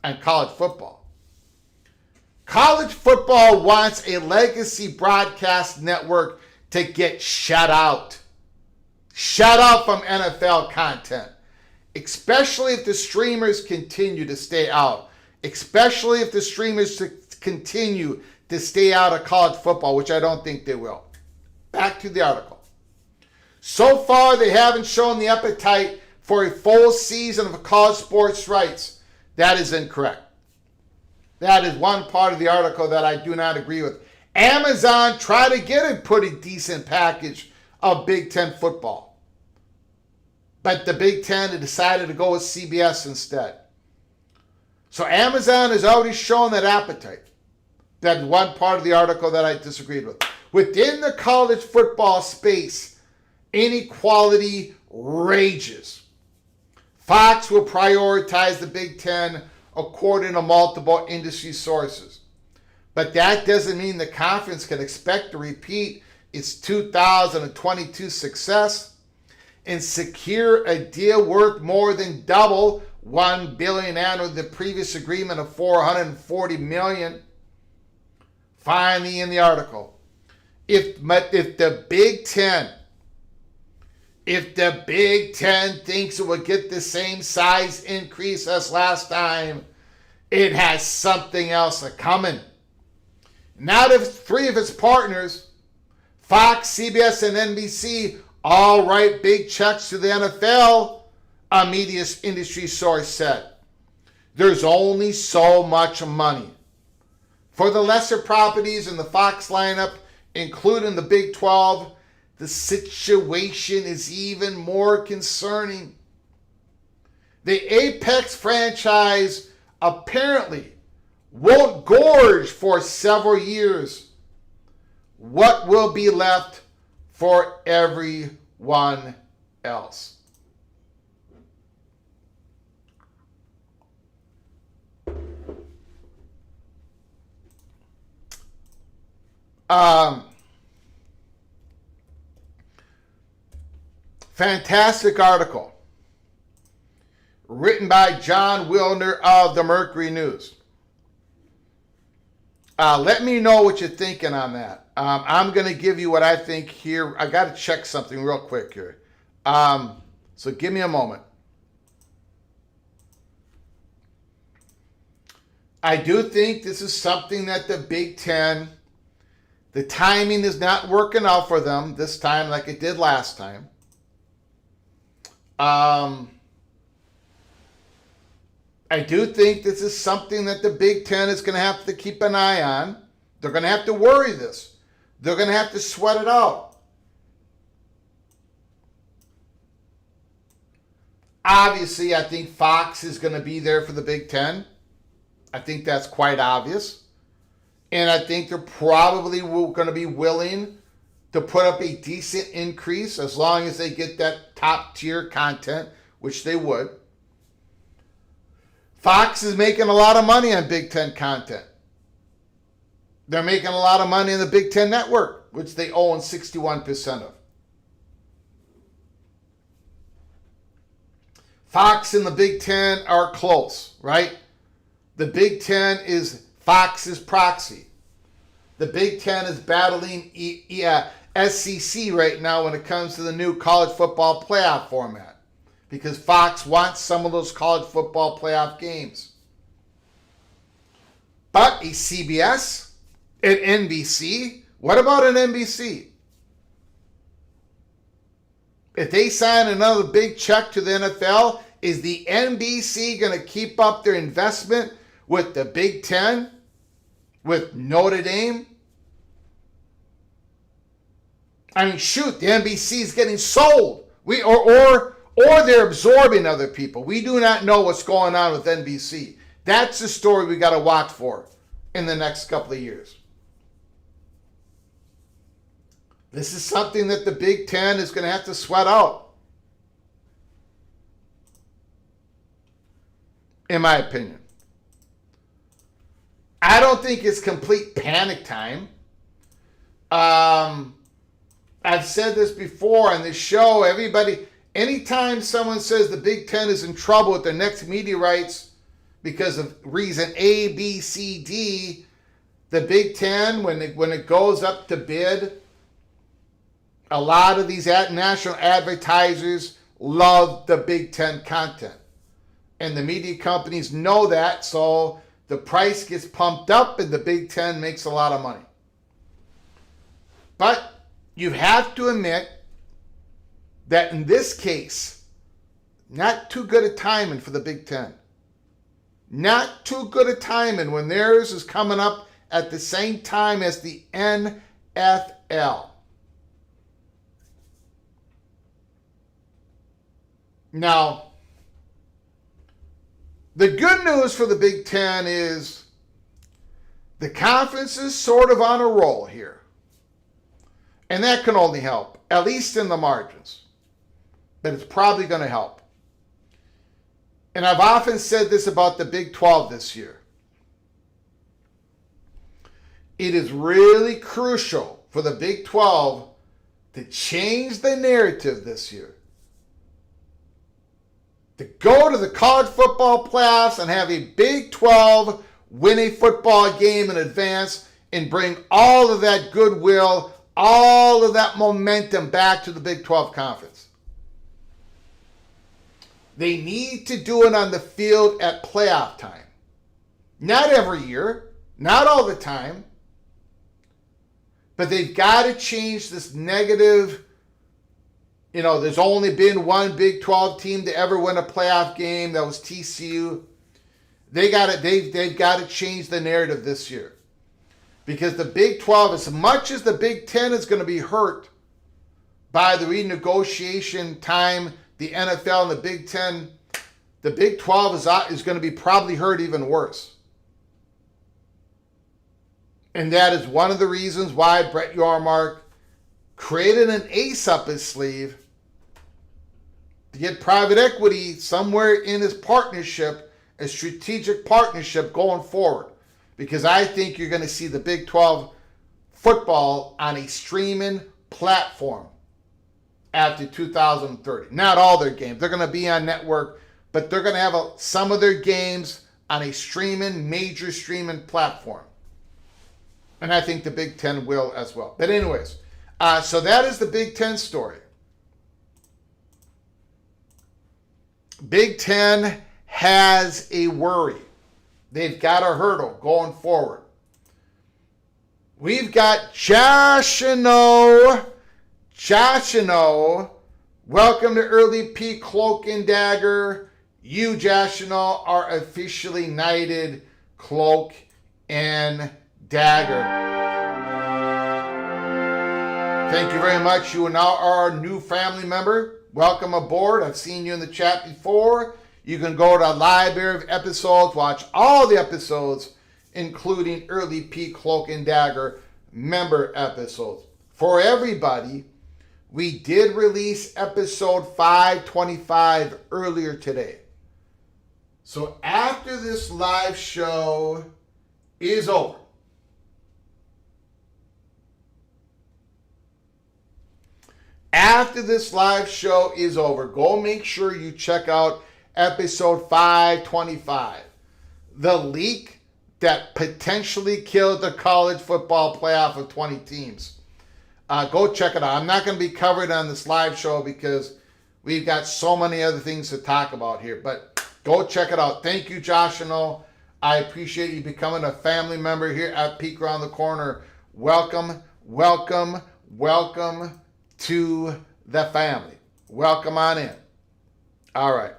on college football. College football wants a legacy broadcast network to get shut out. Shut out from NFL content. Especially if the streamers continue to stay out. Especially if the streamers continue to stay out of college football, which I don't think they will. Back to the article. So far, they haven't shown the appetite for a full season of college sports rights. That is incorrect. That is one part of the article that I do not agree with. Amazon tried to get a pretty decent package of Big Ten football. But the Big Ten decided to go with CBS instead. So Amazon has already shown that appetite. That's one part of the article that I disagreed with. Within the college football space, inequality rages. Fox will prioritize the Big Ten according to multiple industry sources. But that doesn't mean the conference can expect to repeat its 2022 success and secure a deal worth more than double $1 billion annually the previous agreement of $440 million. Finally, in the article, if the Big Ten if the Big Ten thinks it will get the same size increase as last time, it has something else coming. Now that three of its partners, Fox, CBS, and NBC, all write big checks to the NFL, a media industry source said. There's only so much money. For the lesser properties in the Fox lineup, including the Big 12, the situation is even more concerning. The Apex franchise apparently won't gorge for several years. What will be left for everyone else? Fantastic article written by John Wilner of the Mercury News. Let me know what you're thinking on that. I'm going to give you what I think here. I got to check something real quick here. So give me a moment. I do think this is something that the Big Ten, the timing is not working out for them this time like it did last time. I do think this is something that the Big Ten is going to have to keep an eye on. They're going to have to worry this. They're going to have to sweat it out. Obviously, I think Fox is going to be there for the Big Ten. I think that's quite obvious. And I think they're probably going to be willing to put up a decent increase as long as they get that top tier content, which they would. Fox is making a lot of money on Big Ten content. They're making a lot of money in the Big Ten Network, which they own 61% of. Fox and the Big Ten are close, right? The Big Ten is Fox's proxy. The Big Ten is battling SEC right now when it comes to the new college football playoff format, because Fox wants some of those college football playoff games. But a CBS, an NBC, what about an NBC? If they sign another big check to the NFL, is the NBC going to keep up their investment with the Big Ten, with Notre Dame? I mean, shoot, the NBC is getting sold. Or they're absorbing other people. We do not know what's going on with NBC. That's the story we got to watch for in the next couple of years. This is something that the Big Ten is going to have to sweat out, in my opinion. I don't think it's complete panic time. I've said this before on this show. Anytime someone says the Big Ten is in trouble with their next media rights because of reason A, B, C, D, the Big Ten, when it goes up to bid, a lot of these national advertisers love the Big Ten content. And the media companies know that, so the price gets pumped up and the Big Ten makes a lot of money. But you have to admit that in this case, not too good a timing for the Big Ten. Not too good a timing when theirs is coming up at the same time as the NFL. Now, the good news for the Big Ten is the conference is sort of on a roll here. And that can only help, at least in the margins. But it's probably going to help. And I've often said this about the Big 12 this year. It is really crucial for the Big 12 to change the narrative this year. To go to the college football playoffs and have a Big 12 win a football game in advance and bring all of that goodwill, all of that momentum back to the Big 12 conference. They need to do it on the field at playoff time. Not every year, not all the time, but they've got to change this negative. There's only been one Big 12 team to ever win a playoff game. That was TCU. They've got to change the narrative this year. Because the Big 12, as much as the Big 10 is going to be hurt by the renegotiation time, the NFL and the Big 10, the Big 12 is going to be probably hurt even worse. And that is one of the reasons why Brett Yormark created an ace up his sleeve to get private equity somewhere in his partnership, a strategic partnership going forward. Because I think you're going to see the Big 12 football on a streaming platform after 2030. Not all their games. They're going to be on network, but they're going to have some of their games on a major streaming platform. And I think the Big 10 will as well. But anyways, so that is the Big 10 story. Big 10 has a worry. They've got a hurdle going forward. We've got Joshino. Welcome to Early P Cloak and Dagger. You, Joshino, are officially knighted Cloak and Dagger. Thank you very much. You are now our new family member. Welcome aboard. I've seen you in the chat before. You can go to a library of episodes, watch all the episodes, including Early P Cloak and Dagger member episodes. For everybody, we did release episode 525 earlier today. So after this live show is over, go make sure you check out episode 525. The leak that potentially killed the college football playoff of 20 teams. Go check it out. I'm not going to be covered on this live show because we've got so many other things to talk about here. But go check it out. Thank you, Joshino. I appreciate you becoming a family member here at Peek Around the Corner. Welcome to the family. Welcome on in. All right.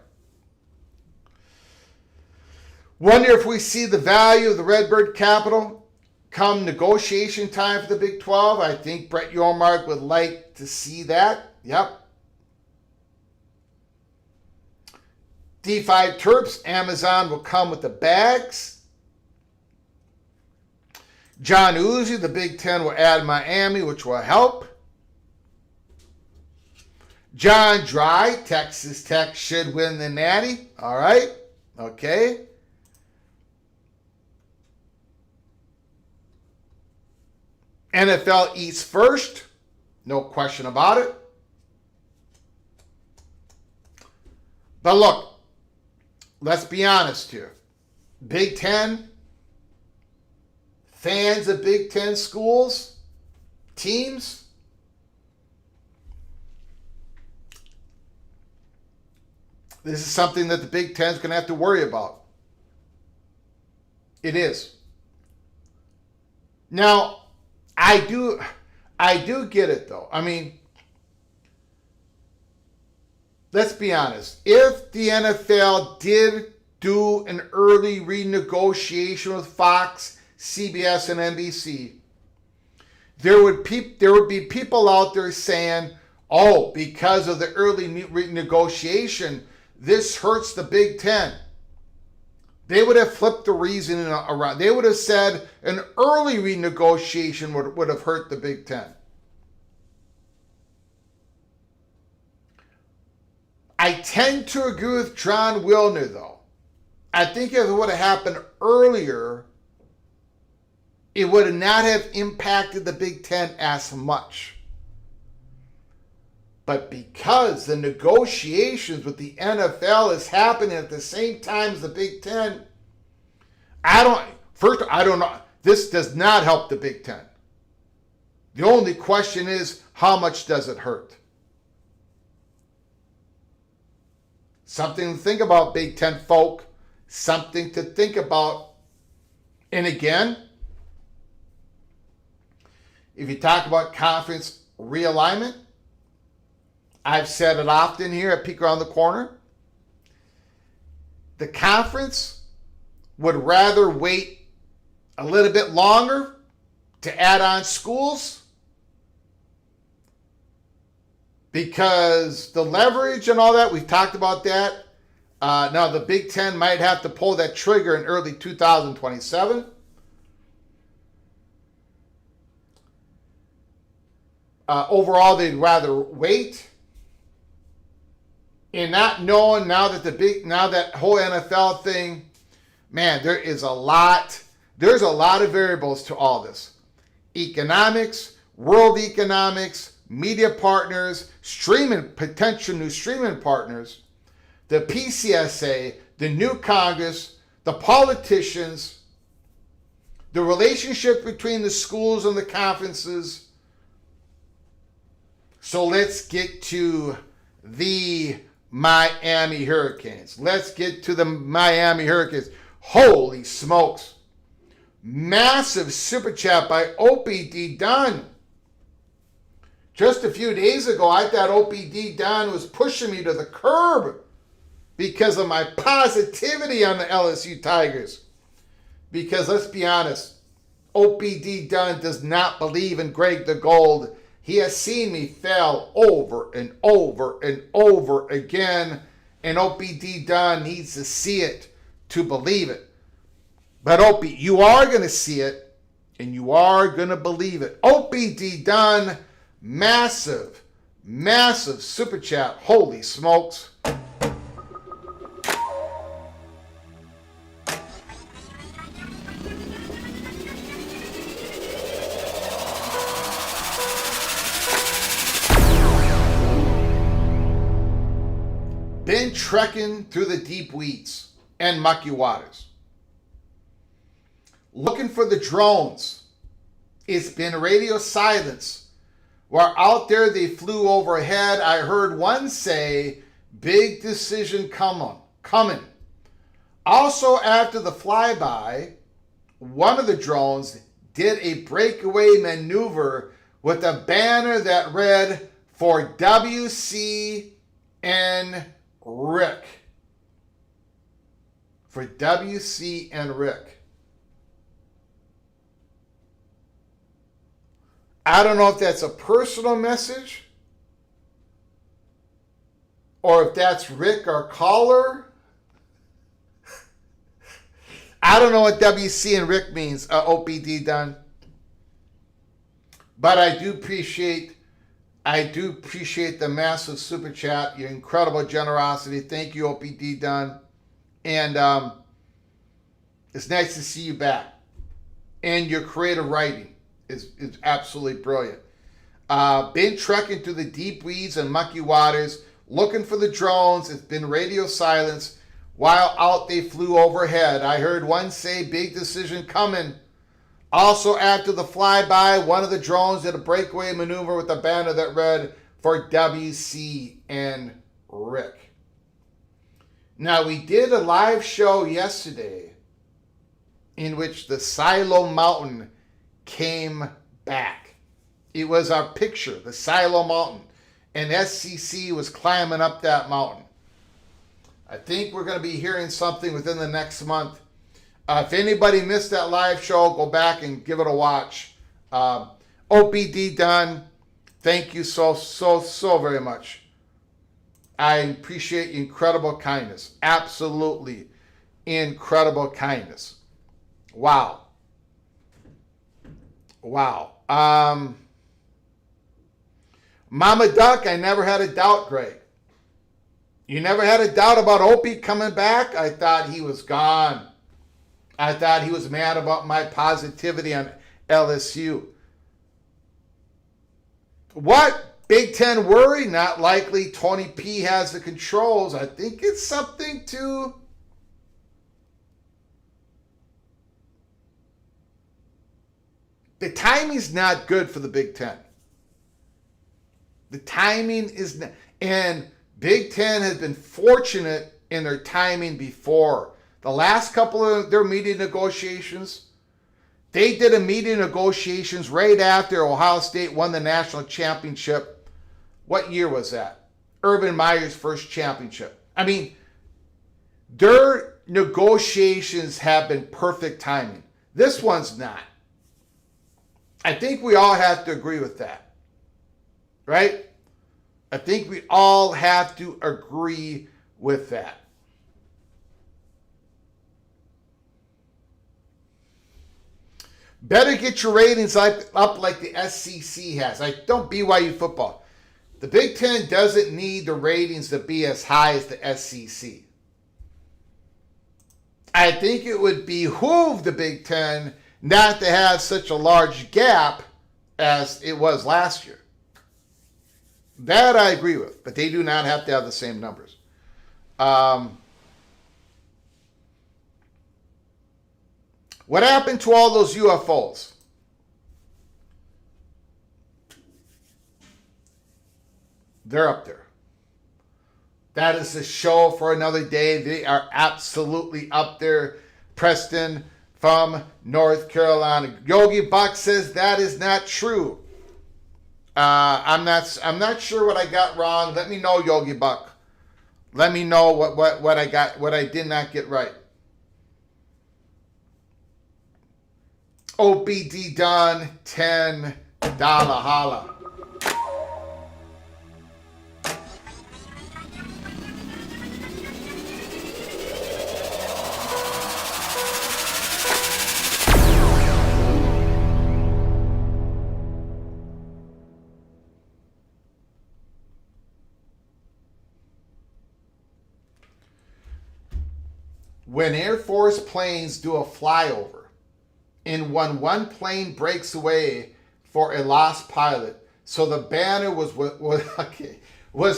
Wonder if we see the value of the Redbird Capital come negotiation time for the Big 12. I think Brett Yormark would like to see that. Yep. D5 Terps, Amazon will come with the bags. John Uzi, the Big 10 will add Miami, which will help. John Dry, Texas Tech should win the Natty. All right. Okay. NFL eats first. No question about it. But look, let's be honest here. Big 10, fans of Big 10 schools, teams, this is something that the Big 10 is going to have to worry about. It is. Now, I do get it though. I mean, let's be honest. If the NFL did do an early renegotiation with Fox, CBS, and NBC, there would be people out there saying, oh, because of the early renegotiation, this hurts the Big 10. They would have flipped the reasoning around. They would have said an early renegotiation would have hurt the Big 10. I tend to agree with John Wilner, though. I think if it would have happened earlier, it would not have impacted the Big 10 as much. But because the negotiations with the NFL is happening at the same time as the Big 10, I don't know. This does not help the Big 10. The only question is, how much does it hurt? Something to think about, Big Ten folk. Something to think about. And again, if you talk about conference realignment, I've said it often here at Peek Around the Corner. The conference would rather wait a little bit longer to add on schools because the leverage and all that, we've talked about that. Now the Big Ten might have to pull that trigger in early 2027. Overall, they'd rather wait. And not knowing now that whole NFL thing, man, there's a lot of variables to all this. Economics, world economics, media partners, potential new streaming partners, the PCSA, the new Congress, the politicians, the relationship between the schools and the conferences. So let's get to the Miami Hurricanes. Let's get to the Miami Hurricanes. Holy smokes. Massive super chat by OPD Dunn. Just a few days ago, I thought OPD Dunn was pushing me to the curb because of my positivity on the LSU Tigers. Because let's be honest, OPD Dunn does not believe in Greg the Gold. He has seen me fail over and over and over again. And OPD Dunn needs to see it to believe it. But Opie, you are going to see it and you are going to believe it. OPD Dunn, massive, massive super chat. Holy smokes. Been trekking through the deep weeds and mucky waters, looking for the drones. It's been radio silence. While out there they flew overhead, I heard one say, big decision coming. Also, after the flyby, one of the drones did a breakaway maneuver with a banner that read, for WC and Rick. For WC and Rick. I don't know if that's a personal message or if that's Rick, our caller. I don't know what WC and Rick means, OPD Dunn. But I do appreciate the massive super chat, your incredible generosity. Thank you, OPD Dunn. And it's nice to see you back. And your creative writing is absolutely brilliant. Been trekking through the deep weeds and mucky waters, looking for the drones. It's been radio silence. While out they flew overhead, I heard one say, big decision coming. Also, after the flyby, one of the drones did a breakaway maneuver with a banner that read, for WC and Rick. Now, we did a live show yesterday in which the Silo Mountain came back. It was our picture, the Silo Mountain, and SCC was climbing up that mountain. I think we're going to be hearing something within the next month. If anybody missed that live show, go back and give it a watch. OPD Dunn, thank you so very much. I appreciate your incredible kindness. Absolutely incredible kindness. Wow. Mama Duck, I never had a doubt, Greg. You never had a doubt about Opie coming back? I thought he was gone. I thought he was mad about my positivity on LSU. What? Big Ten worry? Not likely. Tony P has the controls. I think it's something to... The timing's not good for the Big Ten. The timing is not... And Big Ten has been fortunate in their timing before. The last couple of their media negotiations, they did a media negotiations right after Ohio State won the national championship. What year was that? Urban Meyer's first championship. I mean, their negotiations have been perfect timing. This one's not. I think we all have to agree with that. Right? I think we all have to agree with that. Better get your ratings up like the SEC has. Like, don't BYU football. The Big Ten doesn't need the ratings to be as high as the SEC. I think it would behoove the Big Ten not to have such a large gap as it was last year. That I agree with, but they do not have to have the same numbers. What happened to all those UFOs? They're up there. That is a show for another day. They are absolutely up there. Preston from North Carolina. Yogi Buck says that is not true. I'm not sure what I got wrong. Let me know, Yogi Buck. Let me know what I did not get right. OBD done, $10 holla. When Air Force planes do a flyover, and when one plane breaks away for a lost pilot, so the banner was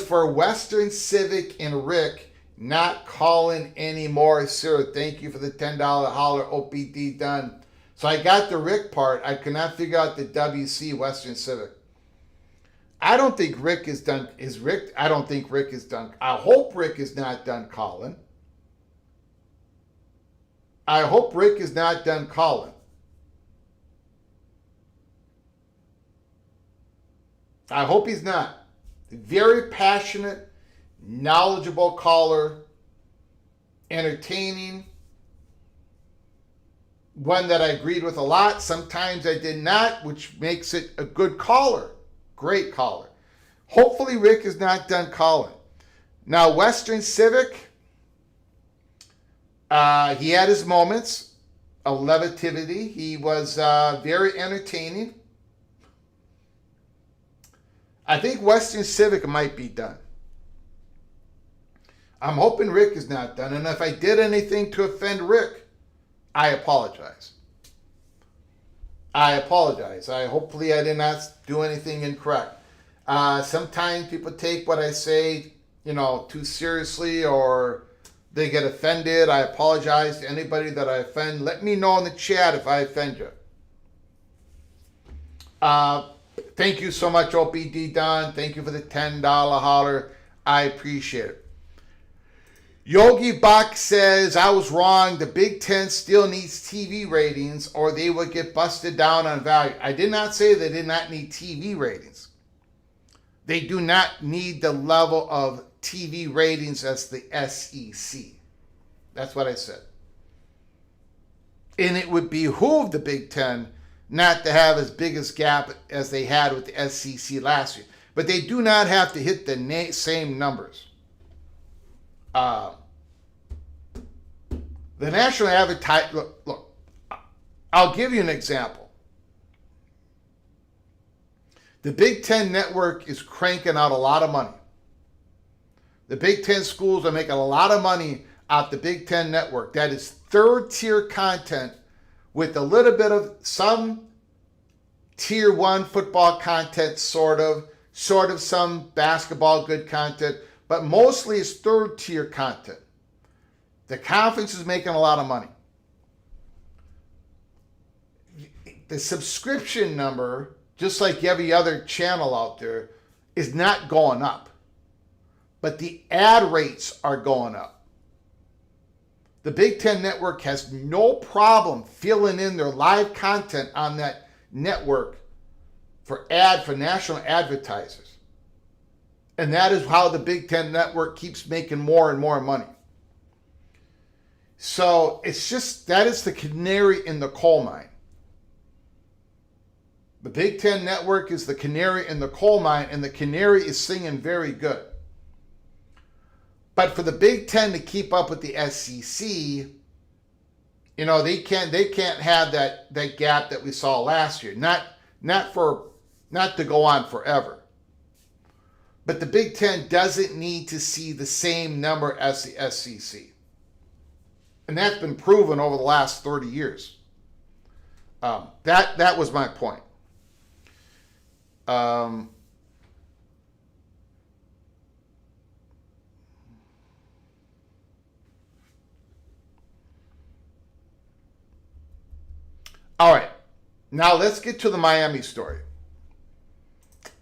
for Western Civic and Rick not calling anymore. Sir, thank you for the $10 holler. OPD done. So I got the Rick part. I could not figure out the WC Western Civic. I don't think Rick is done. I don't think Rick is done. I hope Rick is not done calling. I hope Rick is not done calling. I hope he's not. Very passionate, knowledgeable caller, entertaining, one that I agreed with a lot. Sometimes I did not, which makes it a good caller. Great caller. Hopefully Rick is not done calling. Now, Western Civic, he had his moments of levitivity. He was very entertaining. I think Western Civic might be done. I'm hoping Rick is not done. And if I did anything to offend Rick, I apologize. Hopefully I did not do anything incorrect. Sometimes people take what I say, too seriously, or they get offended. I apologize to anybody that I offend. Let me know in the chat if I offend you. Thank you so much, OPD Don. Thank you for the $10 holler. I appreciate it. Yogi Bach says, I was wrong. The Big Ten still needs TV ratings or they would get busted down on value. I did not say they did not need TV ratings. They do not need the level of TV ratings as the SEC. That's what I said. And it would behoove the Big Ten not to have as big a gap as they had with the SEC last year. But they do not have to hit the same numbers. The national advertising, look, I'll give you an example. The Big Ten network is cranking out a lot of money. The Big Ten schools are making a lot of money off the Big Ten network. That is third-tier content with a little bit of some tier one football content, sort of some basketball good content, but mostly it's third-tier content. The conference is making a lot of money. The subscription number, just like every other channel out there, is not going up. but the ad rates are going up. The Big Ten Network has no problem filling in their live content on that network for national advertisers. And that is how the Big Ten Network keeps making more and more money. So it's just, that is the canary in the coal mine. The Big Ten Network is the canary in the coal mine, and the canary is singing very good. But for the Big Ten to keep up with the SEC, you know, they can't have that gap that we saw last year. Not to go on forever. But the Big Ten doesn't need to see the same number as the SEC. And that's been proven over the last 30 years. That was my point. All right. Now let's get to the Miami story.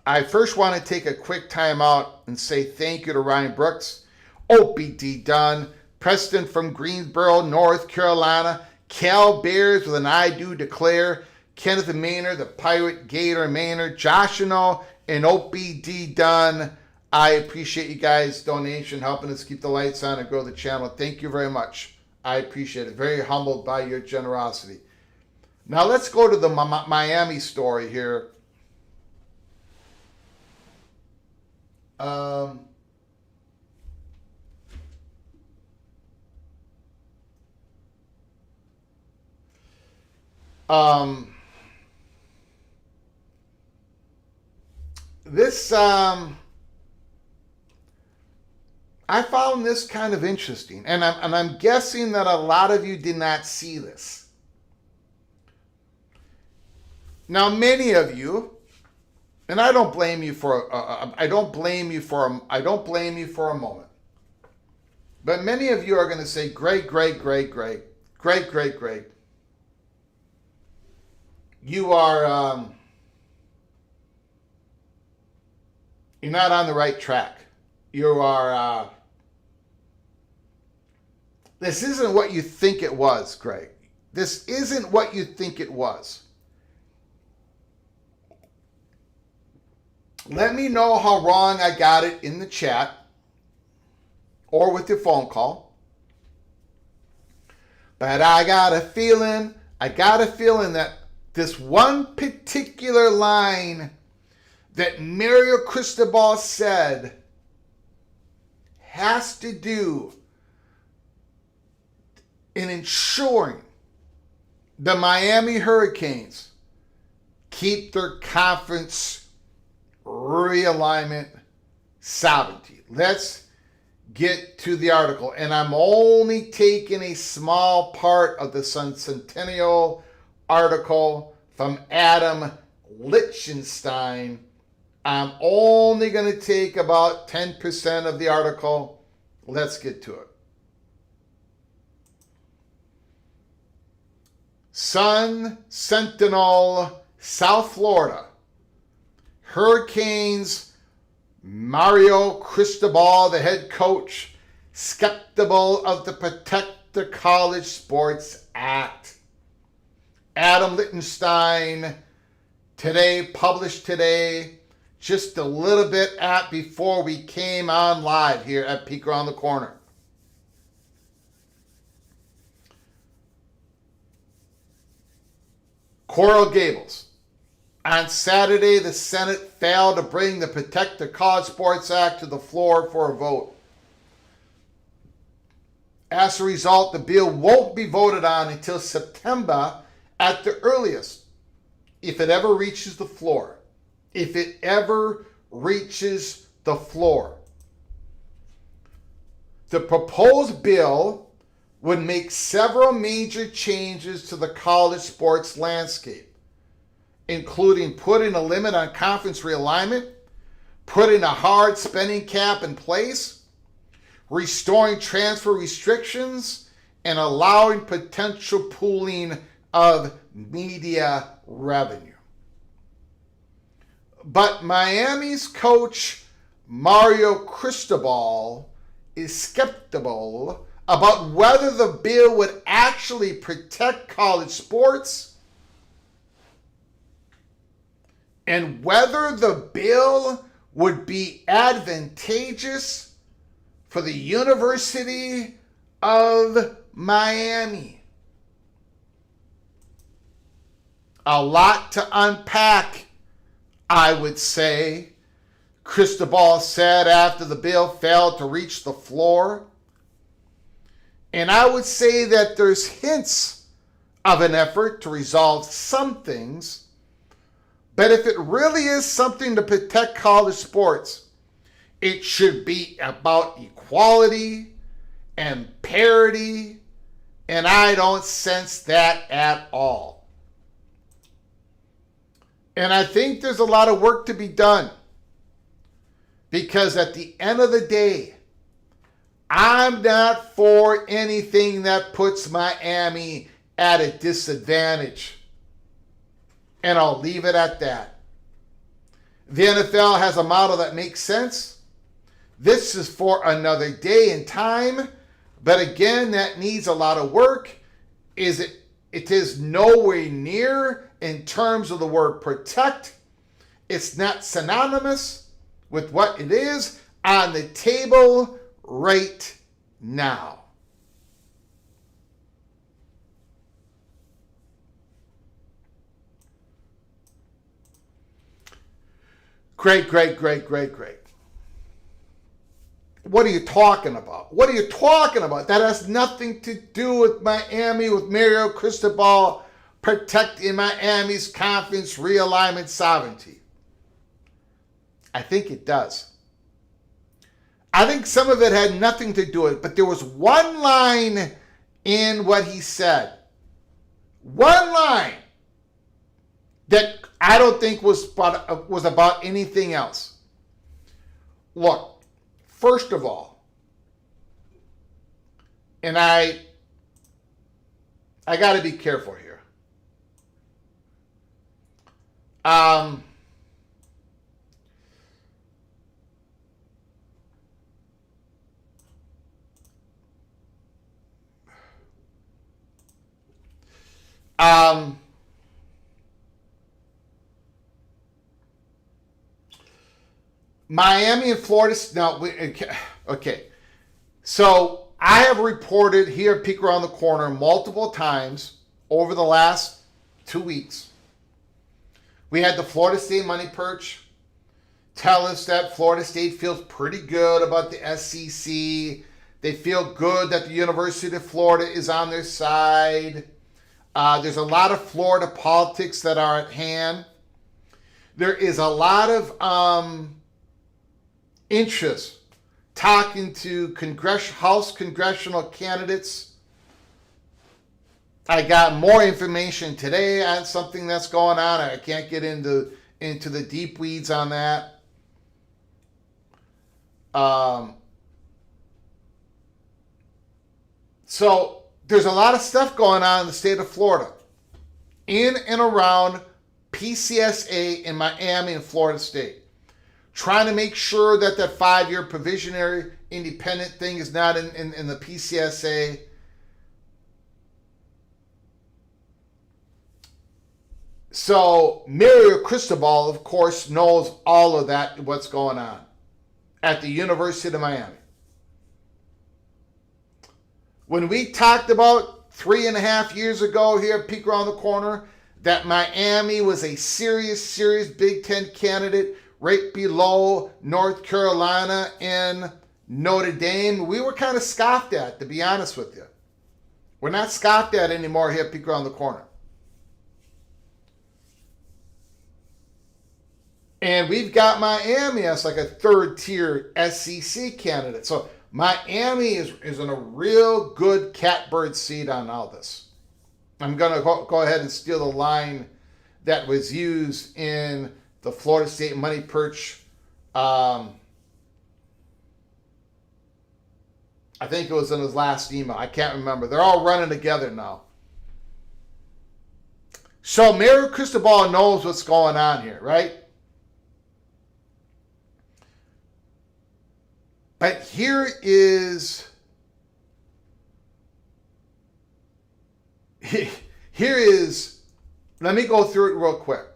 I first want to take a quick time out and say thank you to Ryan Brooks, OPD Dunn, Preston from Greensboro, North Carolina, Cal Bears with an I do declare, Kenneth Maynard, the Pirate Gator Maynard, Joshino, and OPD Dunn. I appreciate you guys' donation, helping us keep the lights on and grow the channel. Thank you very much. I appreciate it. Very humbled by your generosity. Now let's go to the Miami story here. I found this kind of interesting, and I'm guessing that a lot of you did not see this. Now, many of you, and I don't blame you for a moment. But many of you are going to say, Greg. You are you're not on the right track. You are this isn't what you think it was, Greg. This isn't what you think it was. Let me know how wrong I got it in the chat or with your phone call. But I got a feeling that this one particular line that Mario Cristobal said has to do in ensuring the Miami Hurricanes keep their conference realignment sovereignty. Let's get to the article. And I'm only taking a small part of the Centennial article from Adam Lichtenstein. I'm only going to take about 10% of the article. Let's get to it. Sun Sentinel, South Florida. Hurricanes, Mario Cristobal, the head coach, skeptical of the Protect the College Sports Act. Adam Lichtenstein, published today, just a little bit before we came on live here at Peek Around the Corner. Coral Gables. On Saturday, the Senate failed to bring the Protect the College Sports Act to the floor for a vote. As a result, the bill won't be voted on until September at the earliest, if it ever reaches the floor. If it ever reaches the floor. The proposed bill would make several major changes to the college sports landscape, including putting a limit on conference realignment, putting a hard spending cap in place, restoring transfer restrictions, and allowing potential pooling of media revenue. But Miami's coach, Mario Cristobal is skeptical about whether the bill would actually protect college sports and whether the bill would be advantageous for the University of Miami. A lot to unpack, I would say, Cristobal said after the bill failed to reach the floor. And I would say that there's hints of an effort to resolve some things, but if it really is something to protect college sports, it should be about equality and parity, and I don't sense that at all. And I think there's a lot of work to be done, because at the end of the day, I'm not for anything that puts Miami at a disadvantage. And I'll leave it at that. The NFL has a model that makes sense. This is for another day and time. But again, that needs a lot of work. It is nowhere near in terms of the word protect. It's not synonymous with what it is on the table right now. Great. What are you talking about? What are you talking about? That has nothing to do with Miami, with Mario Cristobal protecting Miami's conference realignment sovereignty. I think it does. I think some of it had nothing to do with it, but there was one line in what he said. One line that I don't think was about anything else. Look, first of all, and I got to be careful here. Miami and Florida. Now, okay. So I have reported here at Peek Around the Corner multiple times over the last 2 weeks. We had the Florida State money perch tell us that Florida State feels pretty good about the SEC. They feel good that the University of Florida is on their side. There's a lot of Florida politics that are at hand. There is a lot of interest talking to House congressional candidates. I got more information today on something that's going on. I can't get into the deep weeds on that. So there's a lot of stuff going on in the state of Florida, in and around PCSA in Miami and Florida State, trying to make sure that 5-year provisionary independent thing is not in the PCSA. So Mario Cristobal, of course, knows all of that, what's going on at the University of Miami. When we talked about 3.5 years ago here at Peek Around the Corner that Miami was a serious Big Ten candidate right below North Carolina and Notre Dame, we were kind of scoffed at, to be honest with you. We're not scoffed at anymore here at Peek Around the Corner. And we've got Miami as like a third-tier SEC candidate. So Miami is in a real good catbird seat on all this. I'm going to go ahead and steal the line that was used in the Florida State money perch. I think it was in his last email. I can't remember. They're all running together now. So Mario Cristobal knows what's going on here, right? But here is let me go through it real quick.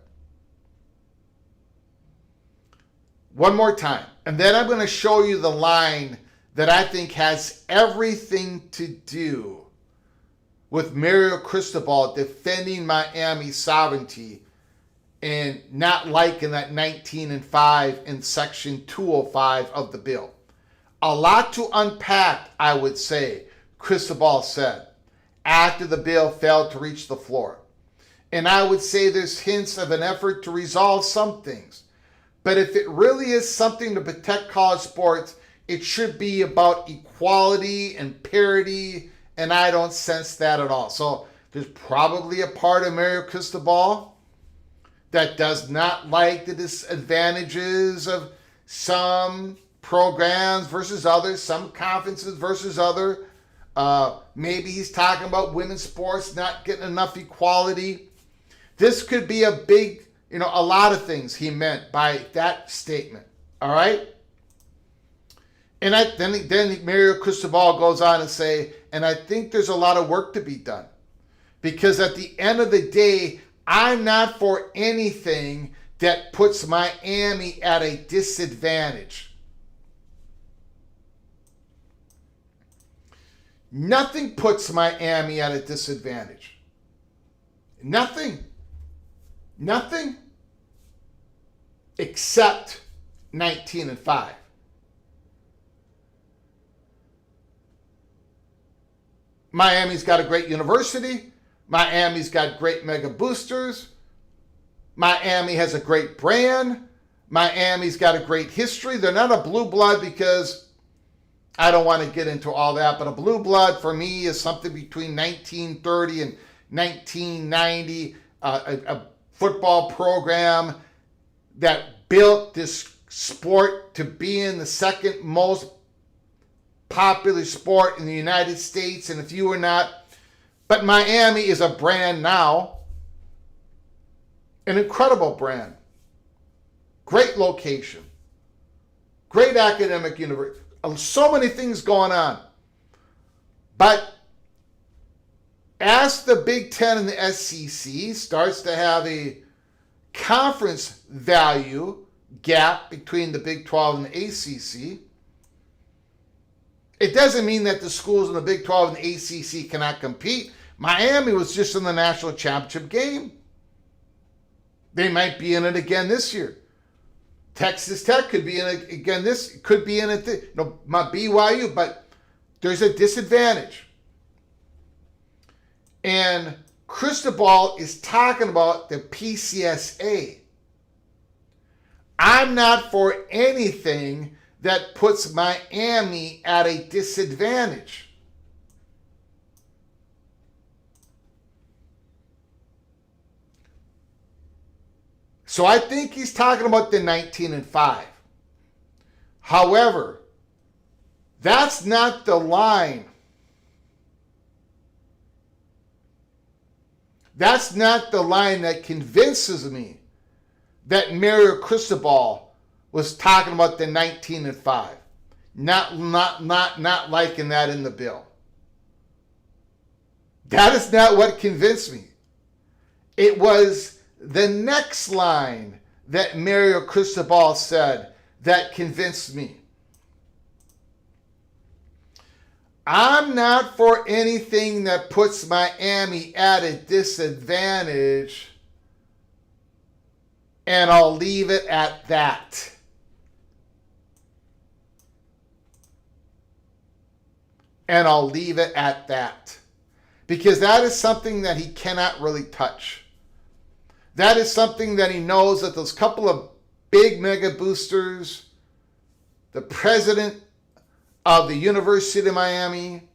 One more time. And then I'm going to show you the line that I think has everything to do with Mario Cristobal defending Miami's sovereignty and not liking that 19-5 in Section 205 of the bill. A lot to unpack, I would say, Cristobal said, after the bill failed to reach the floor. And I would say there's hints of an effort to resolve some things. But if it really is something to protect college sports, it should be about equality and parity, and I don't sense that at all. So there's probably a part of Mario Cristobal that does not like the disadvantages of some programs versus others, some conferences versus other. Maybe he's talking about women's sports not getting enough equality. This could be a big, a lot of things he meant by that statement. All right? And then Mario Cristobal goes on and say, and I think there's a lot of work to be done. Because at the end of the day, I'm not for anything that puts Miami at a disadvantage. Nothing puts Miami at a disadvantage. Nothing. Nothing. Except 19-5. Miami's got a great university. Miami's got great mega boosters. Miami has a great brand. Miami's got a great history. They're not a blue blood because I don't want to get into all that, but a blue blood for me is something between 1930 and 1990, a football program that built this sport to being the second most popular sport in the United States, and if you were not, but Miami is a brand now, an incredible brand, great location, great academic university, so many things going on. But as the Big Ten and the SEC starts to have a conference value gap between the Big 12 and the ACC, it doesn't mean that the schools in the Big 12 and the ACC cannot compete. Miami was just in the national championship game. They might be in it again this year. Texas Tech could be in it again could be in it. My BYU, but there's a disadvantage. And Cristobal is talking about the PCSA. I'm not for anything that puts Miami at a disadvantage. So I think he's talking about the 19-5. However, that's not the line. That's not the line that convinces me that Mario Cristobal was talking about the 19-5. Not liking that in the bill. That is not what convinced me. It was the next line that Mario Cristobal said that convinced me. I'm not for anything that puts Miami at a disadvantage, and I'll leave it at that. And I'll leave it at that. Because that is something that he cannot really touch. That is something that he knows that those couple of big mega boosters, the president of the University of Miami,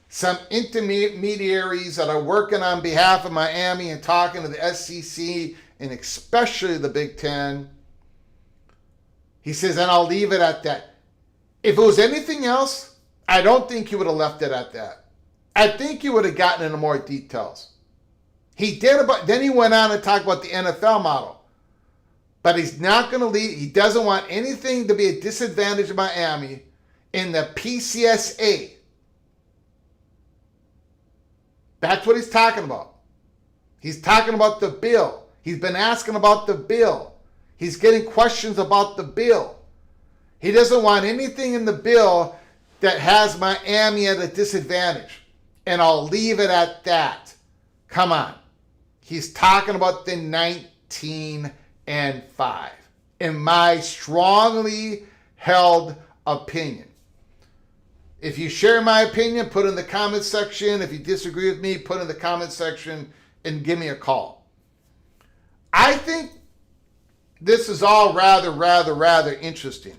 some intermediaries that are working on behalf of Miami and talking to the SEC and especially the Big Ten. He says, and I'll leave it at that. If it was anything else, I don't think he would have left it at that. I think he would have gotten into more details. He did then he went on and talked about the NFL model. But he's not going to leave. He doesn't want anything to be a disadvantage of Miami in the PCSA. That's what he's talking about. He's talking about the bill. He's been asking about the bill. He's getting questions about the bill. He doesn't want anything in the bill that has Miami at a disadvantage. And I'll leave it at that. Come on. He's talking about the 19-5. In my strongly held opinion. If you share my opinion, put it in the comments section. If you disagree with me, put it in the comments section and give me a call. I think this is all rather interesting.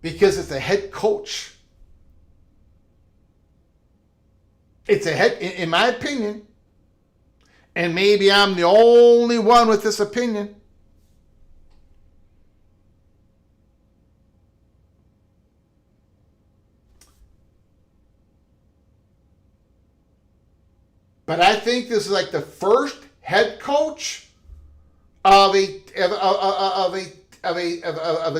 Because it's a head coach. It's a head, in my opinion, and maybe I'm the only one with this opinion. But I think this is like the first head coach of a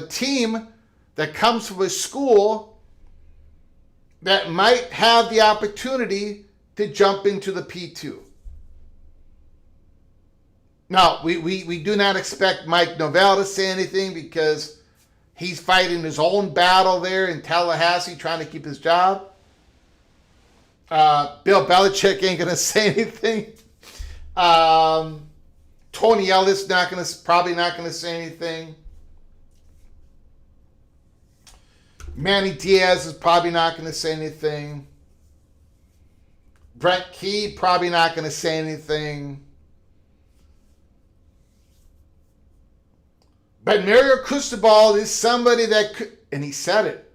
team that comes from a school that might have the opportunity to jump into the P2. Now, we do not expect Mike Novell to say anything because he's fighting his own battle there in Tallahassee trying to keep his job. Bill Belichick ain't going to say anything. Tony Ellis probably not going to say anything. Manny Diaz is probably not going to say anything. Brent Key probably not going to say anything. But Mario Cristobal is somebody that could, and he said it.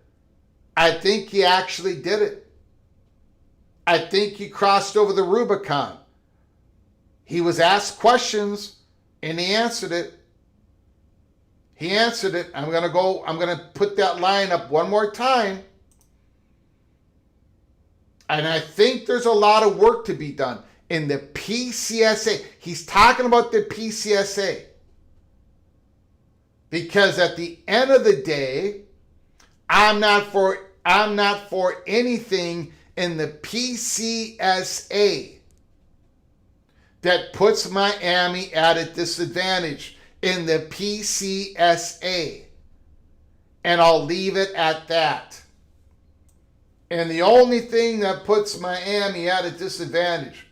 I think he actually did it. I think he crossed over the Rubicon. He was asked questions and he answered it. He answered it. I'm going to put that line up one more time. And I think there's a lot of work to be done in the PCSA. He's talking about the PCSA. Because at the end of the day, I'm not for anything in the PCSA that puts Miami at a disadvantage in the PCSA. And I'll leave it at that. And the only thing that puts Miami at a disadvantage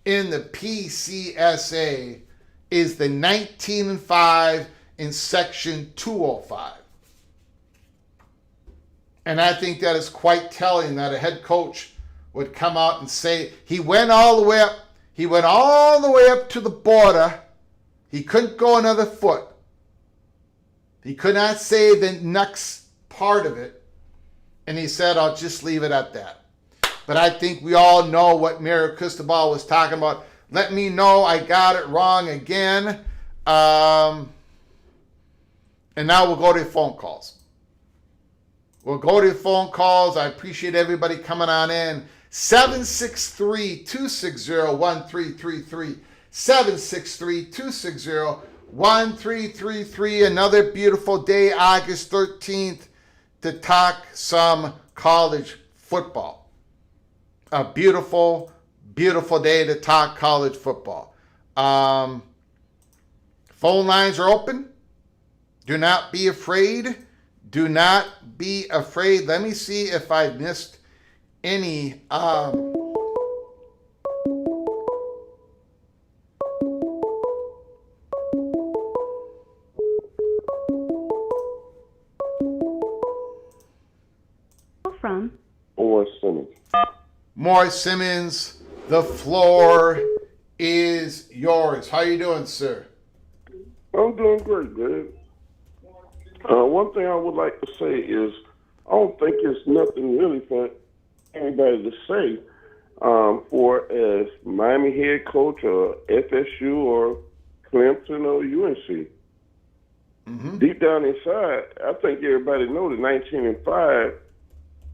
in the PCSA is the 19-5 in Section 205. And I think that is quite telling that a head coach would come out and say he went all the way up. He went all the way up to the border. He couldn't go another foot. He could not say the next part of it. And he said, I'll just leave it at that. But I think we all know what Mario Cristobal was talking about. Let me know I got it wrong again. And now we'll go to phone calls. We'll go to phone calls. I appreciate everybody coming on in. 763-260-1333. 763-260-1333. Another beautiful day, August 13th, to talk some college football. A beautiful, beautiful day to talk college football. Phone lines are open. Do not be afraid. Do not be afraid. Let me see if I missed any. From Mohr Simmons. Mohr Simmons, the floor is yours. How you doing, sir? I'm doing great, man. One thing I would like to say is I don't think it's nothing really for anybody to say for as Miami head coach or FSU or Clemson or UNC. Mm-hmm. Deep down inside, I think everybody knows that 19-5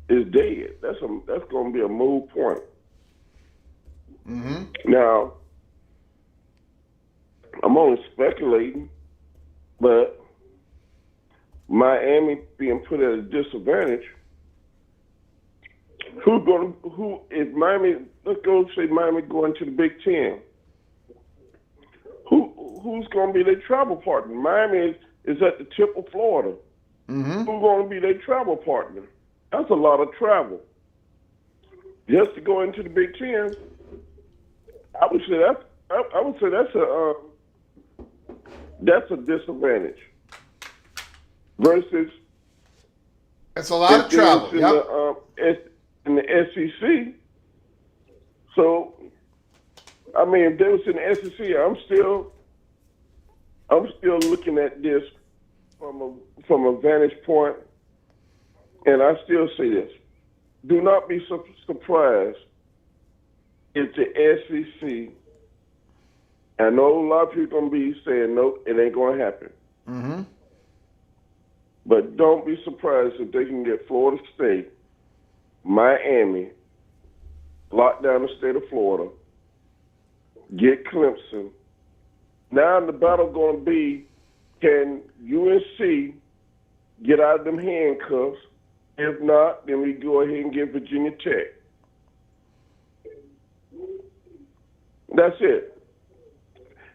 is dead. That's going to be a moot point. Mm-hmm. Now, I'm only speculating, but Miami being put at a disadvantage. If Miami, let's go say Miami going to the Big Ten. Who's going to be their travel partner? Miami is at the tip of Florida. Mm-hmm. Who's going to be their travel partner? That's a lot of travel. Just to go into the Big Ten, I would say that's a disadvantage. Versus, it's a lot of travel. In the SEC. So, I mean, if they was in the SEC, I'm still looking at this from a vantage point, and I still say this: do not be surprised if the SEC. I know a lot of people gonna be saying no, it ain't gonna happen. Mm-hmm. But don't be surprised if they can get Florida State, Miami, lock down the state of Florida, get Clemson. Now the battle going to be, can UNC get out of them handcuffs? If not, then we go ahead and get Virginia Tech. That's it.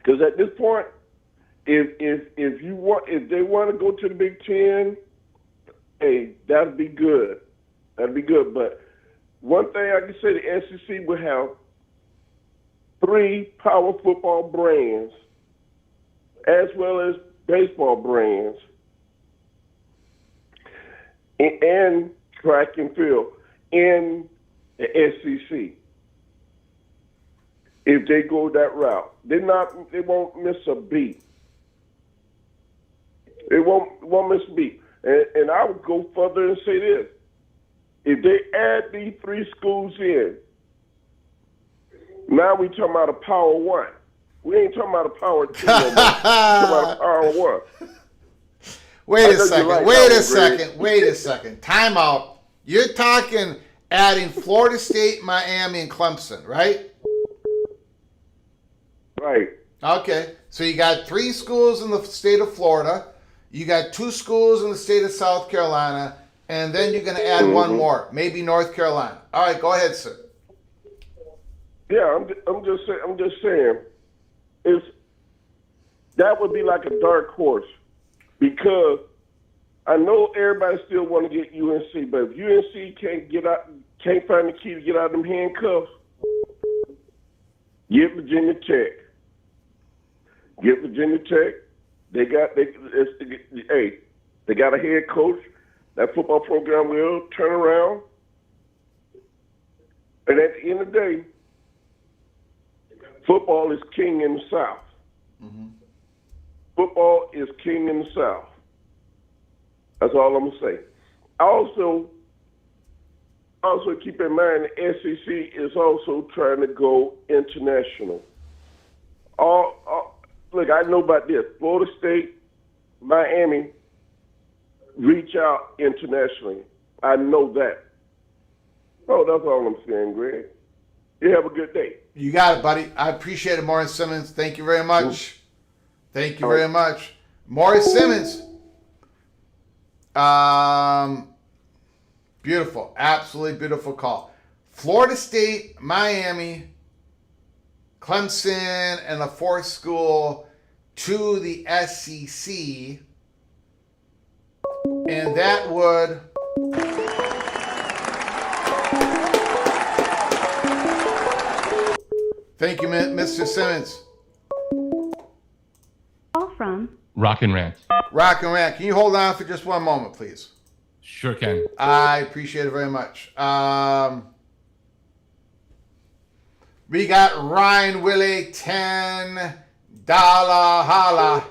Because at this point, if they want to go to the Big Ten, hey, that'd be good. That'd be good. But one thing I can say, the SEC will have 3 power football brands as well as baseball brands and track and field in the SEC. If they go that route, they won't miss a beat. They won't miss a beat. And I would go further and say this: if they add these 3 schools in, now we talking about a Power 1. We ain't talking about a Power 2 no more. We're talking about a Power 1. Wait a second. Time out. You're talking adding Florida State, Miami, and Clemson, right? Right. Okay. So you got 3 schools in the state of Florida. You got 2 schools in the state of South Carolina. And then you're going to add 1 more, maybe North Carolina. All right, go ahead, sir. Yeah, I'm just saying, that would be like a dark horse, because I know everybody still want to get UNC, but if UNC can't find the key to get out of them handcuffs, get Virginia Tech. Get Virginia Tech. They got a head coach. That football program will turn around. And at the end of the day, football is king in the South. Mm-hmm. Football is king in the South. That's all I'm going to say. Also keep in mind the SEC is also trying to go international. Look, I know about this. Florida State, Miami, reach out internationally. I know that. Oh, that's all I'm saying, Greg. You have a good day. You got it, buddy. I appreciate it, Morris Simmons. Thank you very much. Thank you very much. Morris Simmons. Beautiful. Absolutely beautiful call. Florida State, Miami, Clemson, and a 4th school to the SEC. And that would... Thank you, Mr. Simmons. Call from Rock and Rant. Rock and Rant. Can you hold on for just 1 moment, please? Sure can. I appreciate it very much. We got Ryan Willie, $10 holla.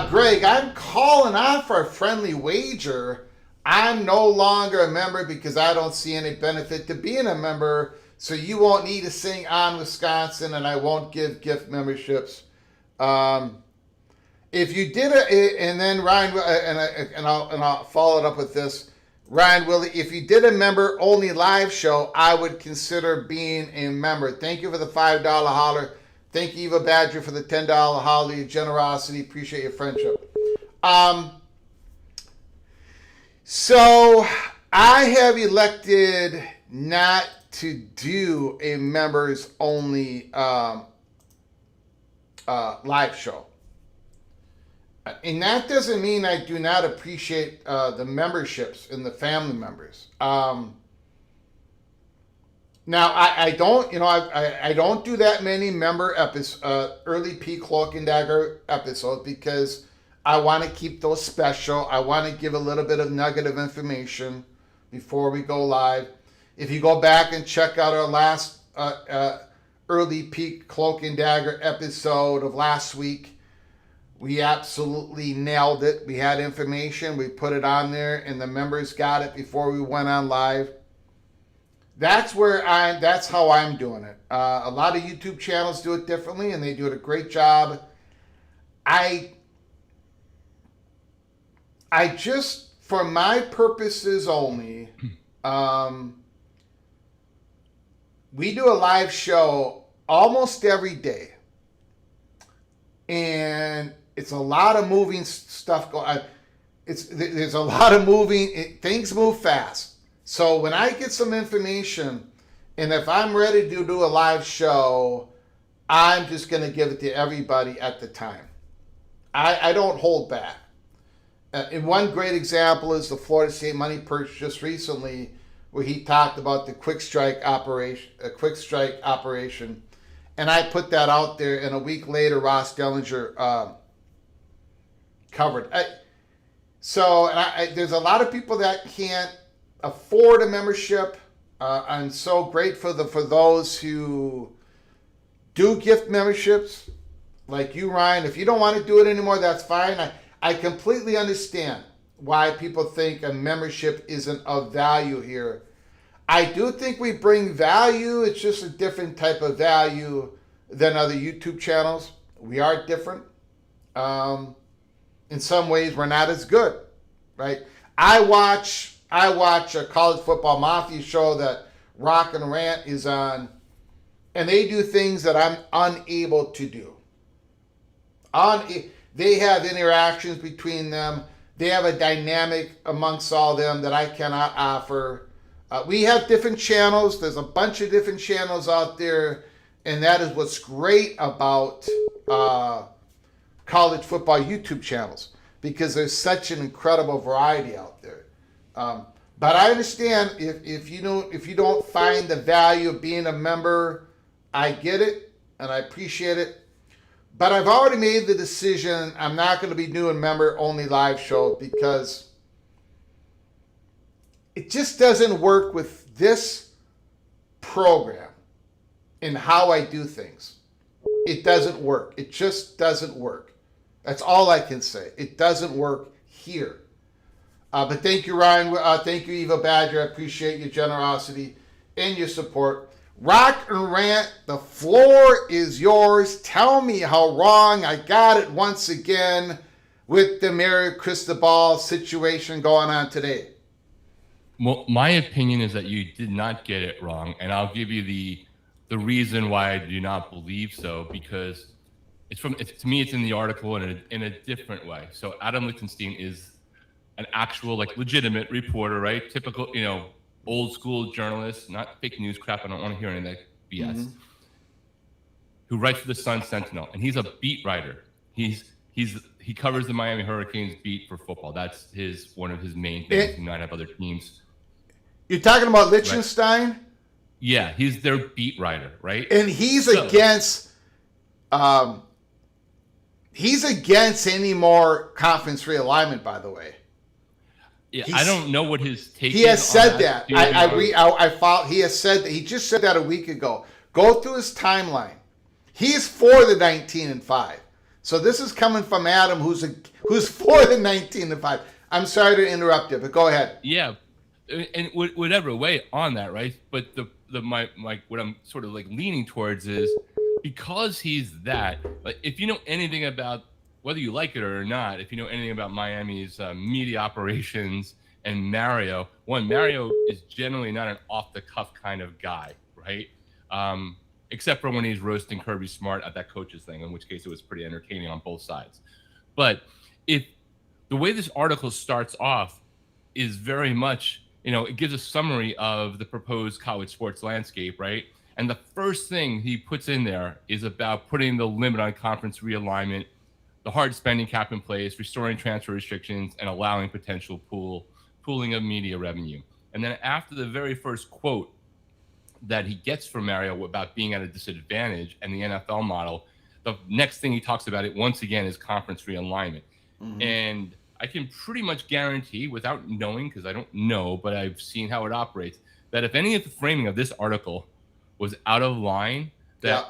Greg, I'm calling on for a friendly wager. I'm no longer a member because I don't see any benefit to being a member, so you won't need to sing On Wisconsin, and I won't give gift memberships. If you did and then Ryan, and I'll follow it up with this. Ryan Willie, if you did a member only live show, I would consider being a member. Thank you for the $5 holler. Thank you, Eva Badger, for the $10 holler. Your generosity. Appreciate your friendship. So I have elected not to do a members only live show. And that doesn't mean I do not appreciate the memberships and the family members. Now I don't, I don't do that many member early peak cloak and dagger episodes because I want to keep those special. I want to give a little bit of nugget of information before we go live. If you go back and check out our last early peak cloak and dagger episode of last week, we absolutely nailed it. We had information. We put it on there, and the members got it before we went on live. That's how I'm doing it. A lot of YouTube channels do it differently, and they do a great job. I just, for my purposes only, we do a live show almost every day, and it's a lot of moving stuff going. There's a lot of moving. Things move fast. So when I get some information, and if I'm ready to do a live show, I'm just going to give it to everybody at the time. I don't hold back. And one great example is the Florida State Money Purse just recently, where he talked about the quick strike operation, and I put that out there. And a week later, Ross Dellinger covered. There's a lot of people that can't afford a membership. I'm so grateful for those who do gift memberships, like you, Ryan. If you don't want to do it anymore, that's fine. I completely understand why people think a membership isn't of value here. I do think we bring value. It's just a different type of value than other YouTube channels. We are different. In some ways, we're not as good, right? I watch a college football mafia show that Rock and Rant is on, and they do things that I'm unable to do. They have interactions between them. They have a dynamic amongst all of them that I cannot offer. We have different channels. There's a bunch of different channels out there, and that is what's great about college football YouTube channels, because there's such an incredible variety out there. But I understand if you don't find the value of being a member, I get it and I appreciate it. But I've already made the decision. I'm not going to be doing member only live show because it just doesn't work with this program and how I do things. It doesn't work. It just doesn't work. That's all I can say. It doesn't work here. But thank you, Ryan. Thank you, Eva Badger. I appreciate your generosity and your support. Rock and Rant, the floor is yours. Tell me how wrong I got it once again with the Mayor Cristobal situation going on today. Well, my opinion is that you did not get it wrong, and I'll give you the reason why I do not believe so, because to me it's in the article in a different way. So Adam Lichtenstein is an actual legitimate reporter, right? Typical, old school journalist, not fake news crap. I don't want to hear any of that BS. Mm-hmm. Who writes for the Sun Sentinel, and he's a beat writer. He covers the Miami Hurricanes beat for football. That's one of his main things. He might have other teams. You're talking about Lichtenstein? Right. Yeah, he's their beat writer, right? And he's against any more conference realignment, by the way. Yeah, I don't know what his take is. He has said that. I followed. He has said that. He just said that a week ago. Go through his timeline. He's for the 19-5. So this is coming from Adam, who's for the 19-5. I'm sorry to interrupt you, but go ahead. Yeah, and whatever way on that, right? But my what I'm sort of leaning towards is because he's that. If you know anything about whether you like it or not, if you know anything about Miami's media operations and Mario, Mario is generally not an off-the-cuff kind of guy, right? Except for when he's roasting Kirby Smart at that coaches thing, in which case it was pretty entertaining on both sides. But if the way this article starts off is very much, it gives a summary of the proposed college sports landscape, right? And the first thing he puts in there is about putting the limit on conference realignment, the hard spending cap in place, restoring transfer restrictions, and allowing potential pooling of media revenue. And then after the very first quote that he gets from Mario about being at a disadvantage and the NFL model, the next thing he talks about it once again is conference realignment. Mm-hmm. And I can pretty much guarantee, without knowing, because I don't know, but I've seen how it operates, that if any of the framing of this article was out of line, that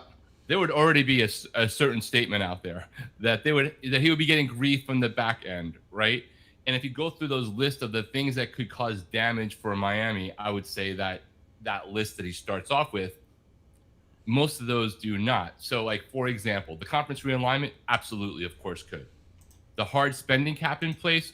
there would already be a certain statement out there that he would be getting grief from the back end, right? And if you go through those lists of the things that could cause damage for Miami, I would say that list that he starts off with, most of those do not. So, like, for example, the conference realignment, absolutely, of course, could. The hard spending cap in place,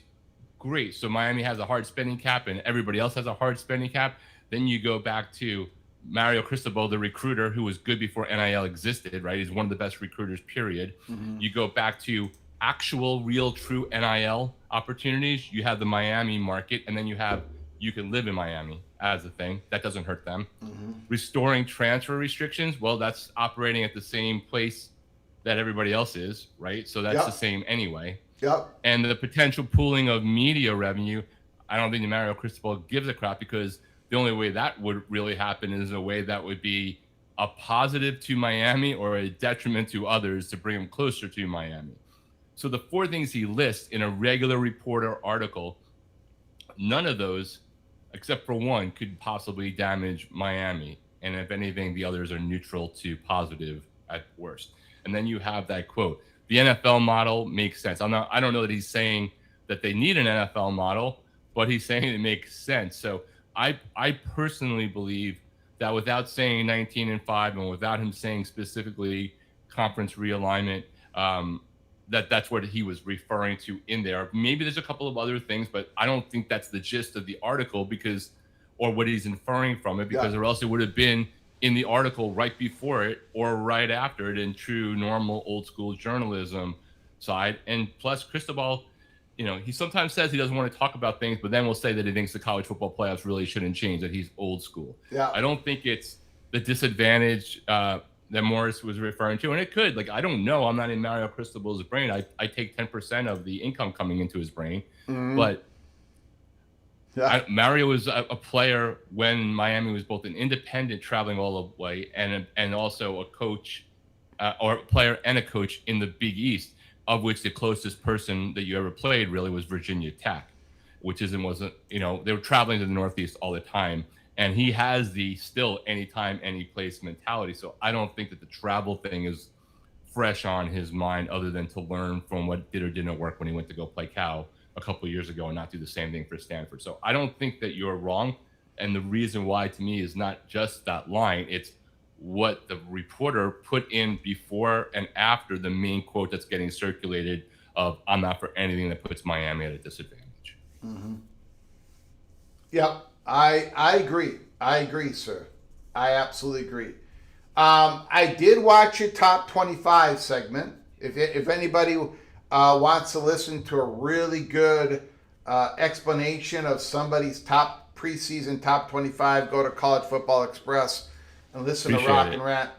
great. So Miami has a hard spending cap and everybody else has a hard spending cap. Then you go back to Mario Cristobal, the recruiter who was good before NIL existed, right? He's one of the best recruiters, period. Mm-hmm. You go back to actual, real, true NIL opportunities. You have the Miami market, and then you can live in Miami as a thing. That doesn't hurt them. Mm-hmm. Restoring transfer restrictions, well, that's operating at the same place that everybody else is, right? So that's the same anyway. Yep. And the potential pooling of media revenue, I don't think Mario Cristobal gives a crap, because the only way that would really happen is a way that would be a positive to Miami or a detriment to others to bring them closer to Miami. So the four things he lists in a regular reporter article, none of those, except for one, could possibly damage Miami. And if anything, the others are neutral to positive at worst. And then you have that quote, the NFL model makes sense. I don't know that he's saying that they need an NFL model, but he's saying it makes sense. So I personally believe that without saying 19-5 and without him saying specifically conference realignment, that's what he was referring to in there. Maybe there's a couple of other things, but I don't think that's the gist of the article, or what he's inferring from it, because or else it would have been in the article right before it or right after it in true normal old school journalism side. And plus Cristobal, he sometimes says he doesn't want to talk about things, but then will say that he thinks the college football playoffs really shouldn't change, that he's old school. Yeah. I don't think it's the disadvantage that Morris was referring to. And it could, I don't know. I'm not in Mario Cristobal's brain. I take 10% of the income coming into his brain. Mm-hmm. But Mario was a player when Miami was both an independent traveling all the way and also a coach or a player and a coach in the Big East, of which the closest person that you ever played really was Virginia Tech, which wasn't, they were traveling to the Northeast all the time. And he has the still anytime, any place mentality. So I don't think that the travel thing is fresh on his mind, other than to learn from what did or didn't work when he went to go play Cal a couple of years ago and not do the same thing for Stanford. So I don't think that you're wrong. And the reason why, to me, is not just that line. It's what the reporter put in before and after the main quote that's getting circulated of, I'm not for anything that puts Miami at a disadvantage. Mm-hmm. Yeah, I agree. I agree, sir. I absolutely agree. I did watch your top 25 segment. If anybody wants to listen to a really good explanation of somebody's top preseason top 25, go to College Football Express and listen to Rock and Rant.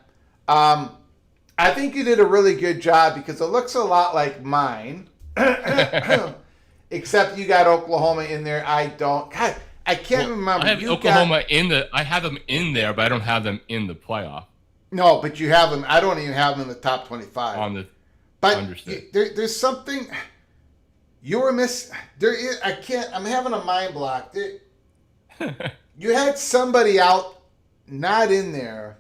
I think you did a really good job, because it looks a lot like mine, except you got Oklahoma in there. I don't. God, I can't remember. I have Oklahoma I have them in there, but I don't have them in the playoff. No, but you have them. I don't even have them in the top 25. But there's something you were missing. There is. I can't. I'm having a mind block. You had somebody out, not in there.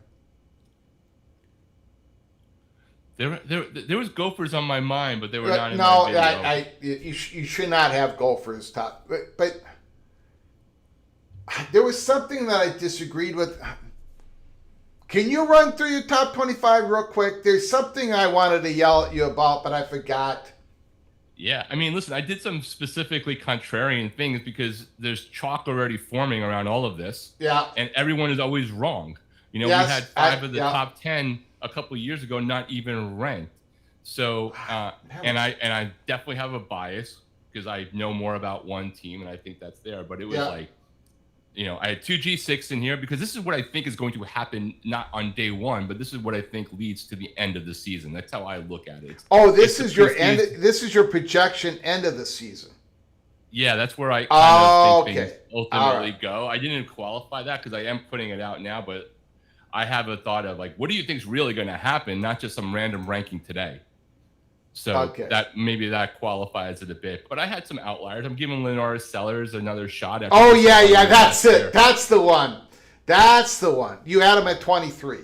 There was Gophers on my mind, but they were not in my video. You should not have Gophers top. But there was something that I disagreed with. Can you run through your top 25 real quick? There's something I wanted to yell at you about, but I forgot. Yeah, I mean, listen, I did some specifically contrarian things because there's chalk already forming around all of this, Yeah. and everyone is always wrong. You know, we had Yes. five of the Yeah. top 10 a couple of years ago, not even ranked. So, and I definitely have a bias because I know more about one team, and I think that's there. But it was Yeah. like, you know, I had two G6 in here because this is what I think is going to happen, not on day one, but this is what I think leads to the end of the season. That's how I look at it. Oh, this It's is the your end. preseason. This is your projection end of the season. Yeah, that's where I kind Oh, of think okay. things All ultimately right. go. I didn't qualify that because I am putting it out now, but I have a thought of like, what do you think is really going to happen, not just some random ranking today. So Okay. that maybe that qualifies it a bit. But I had some outliers. I'm giving Lenora Sellers another shot. After Oh yeah, yeah. disappointing That's last year. it. That's the one. That's the one. You had him at 23.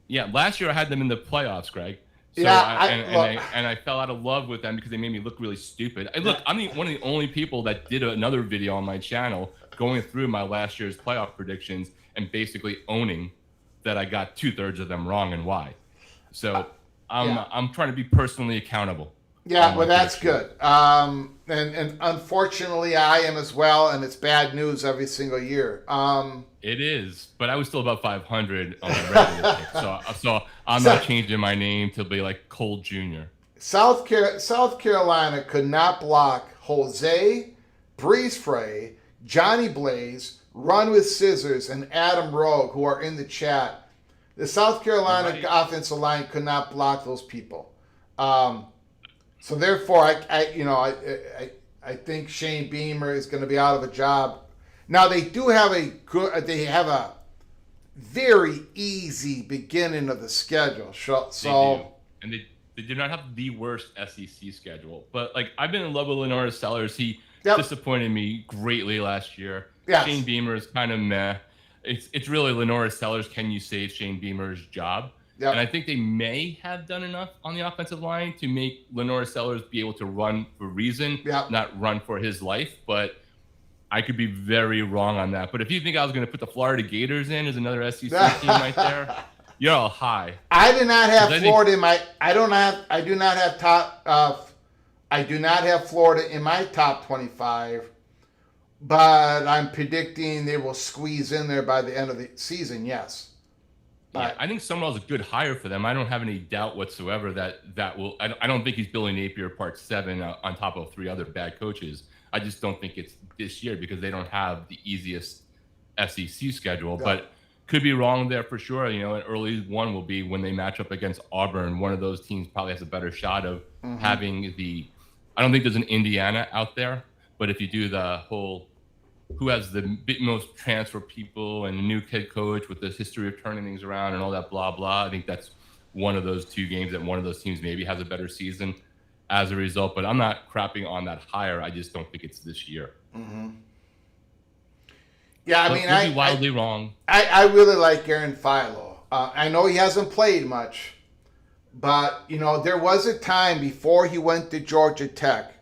Yeah, last year I had them in the playoffs, Greg. So Yeah, I fell out of love with them because they made me look really stupid. And look, I'm one of the only people that did another video on my channel going through my last year's playoff predictions and basically owning that I got 2/3 of them wrong and why. So I'm trying to be personally accountable. Yeah, well, that's good. And unfortunately, I am as well, and it's bad news every single year. It is, but I was still about 500 on the regular pick, so I'm not changing my name to be like Cole Jr. South Carolina could not block Jose, Breeze Frey, Johnny Blaze, Run with Scissors, and Adam Rogue, who are in the chat. The South Carolina offensive line could not block those people. So therefore, I think Shane Beamer is going to be out of a job. Now they do have a very easy beginning of the schedule. So They do. And they do not have the worst SEC schedule. But like I've been in love with Lenora Sellers. He disappointed me greatly last year. Yes. Shane Beamer is kind of meh. It's really Lenora Sellers. Can you save Shane Beamer's job? Yep. And I think they may have done enough on the offensive line to make Lenora Sellers be able to run for reason, not run for his life. But I could be very wrong on that. But if you think I was going to put the Florida Gators in as another SEC team right there, you're all high. I did not have Florida in my. I do not have Florida in my top 25. But I'm predicting they will squeeze in there by the end of the season. Yes. Yeah, I think Summerall's a good hire for them. I don't have any doubt whatsoever that will. I don't think he's Billy Napier Part 7 on top of 3 other bad coaches. I just don't think it's this year because they don't have the easiest SEC schedule. Yeah. But could be wrong there for sure. You know, an early one will be when they match up against Auburn. One of those teams probably has a better shot of having the. I don't think there's an Indiana out there, but if you do the whole. Who has the most transfer people and a new head coach with this history of turning things around and all that blah, blah. I think that's one of those 2 games that one of those teams maybe has a better season as a result. But I'm not crapping on that hire. I just don't think it's this year. Mm-hmm. Yeah, I mean, I'd be wildly wrong. I really like Aaron Philo. I know he hasn't played much, but, you know, there was a time before he went to Georgia Tech,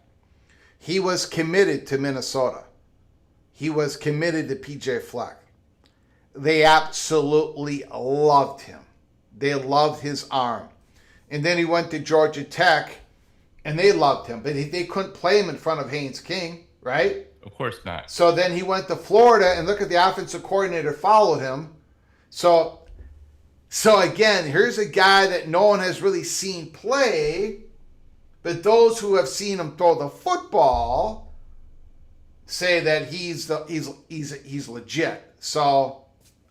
he was committed to Minnesota. He was committed to PJ Fleck. They absolutely loved him. They loved his arm. And then he went to Georgia Tech, and they loved him. But they couldn't play him in front of Haynes King, right? Of course not. So then he went to Florida, and look at the offensive coordinator followed him. So again, here's a guy that no one has really seen play, but those who have seen him throw the football say that he's legit. So,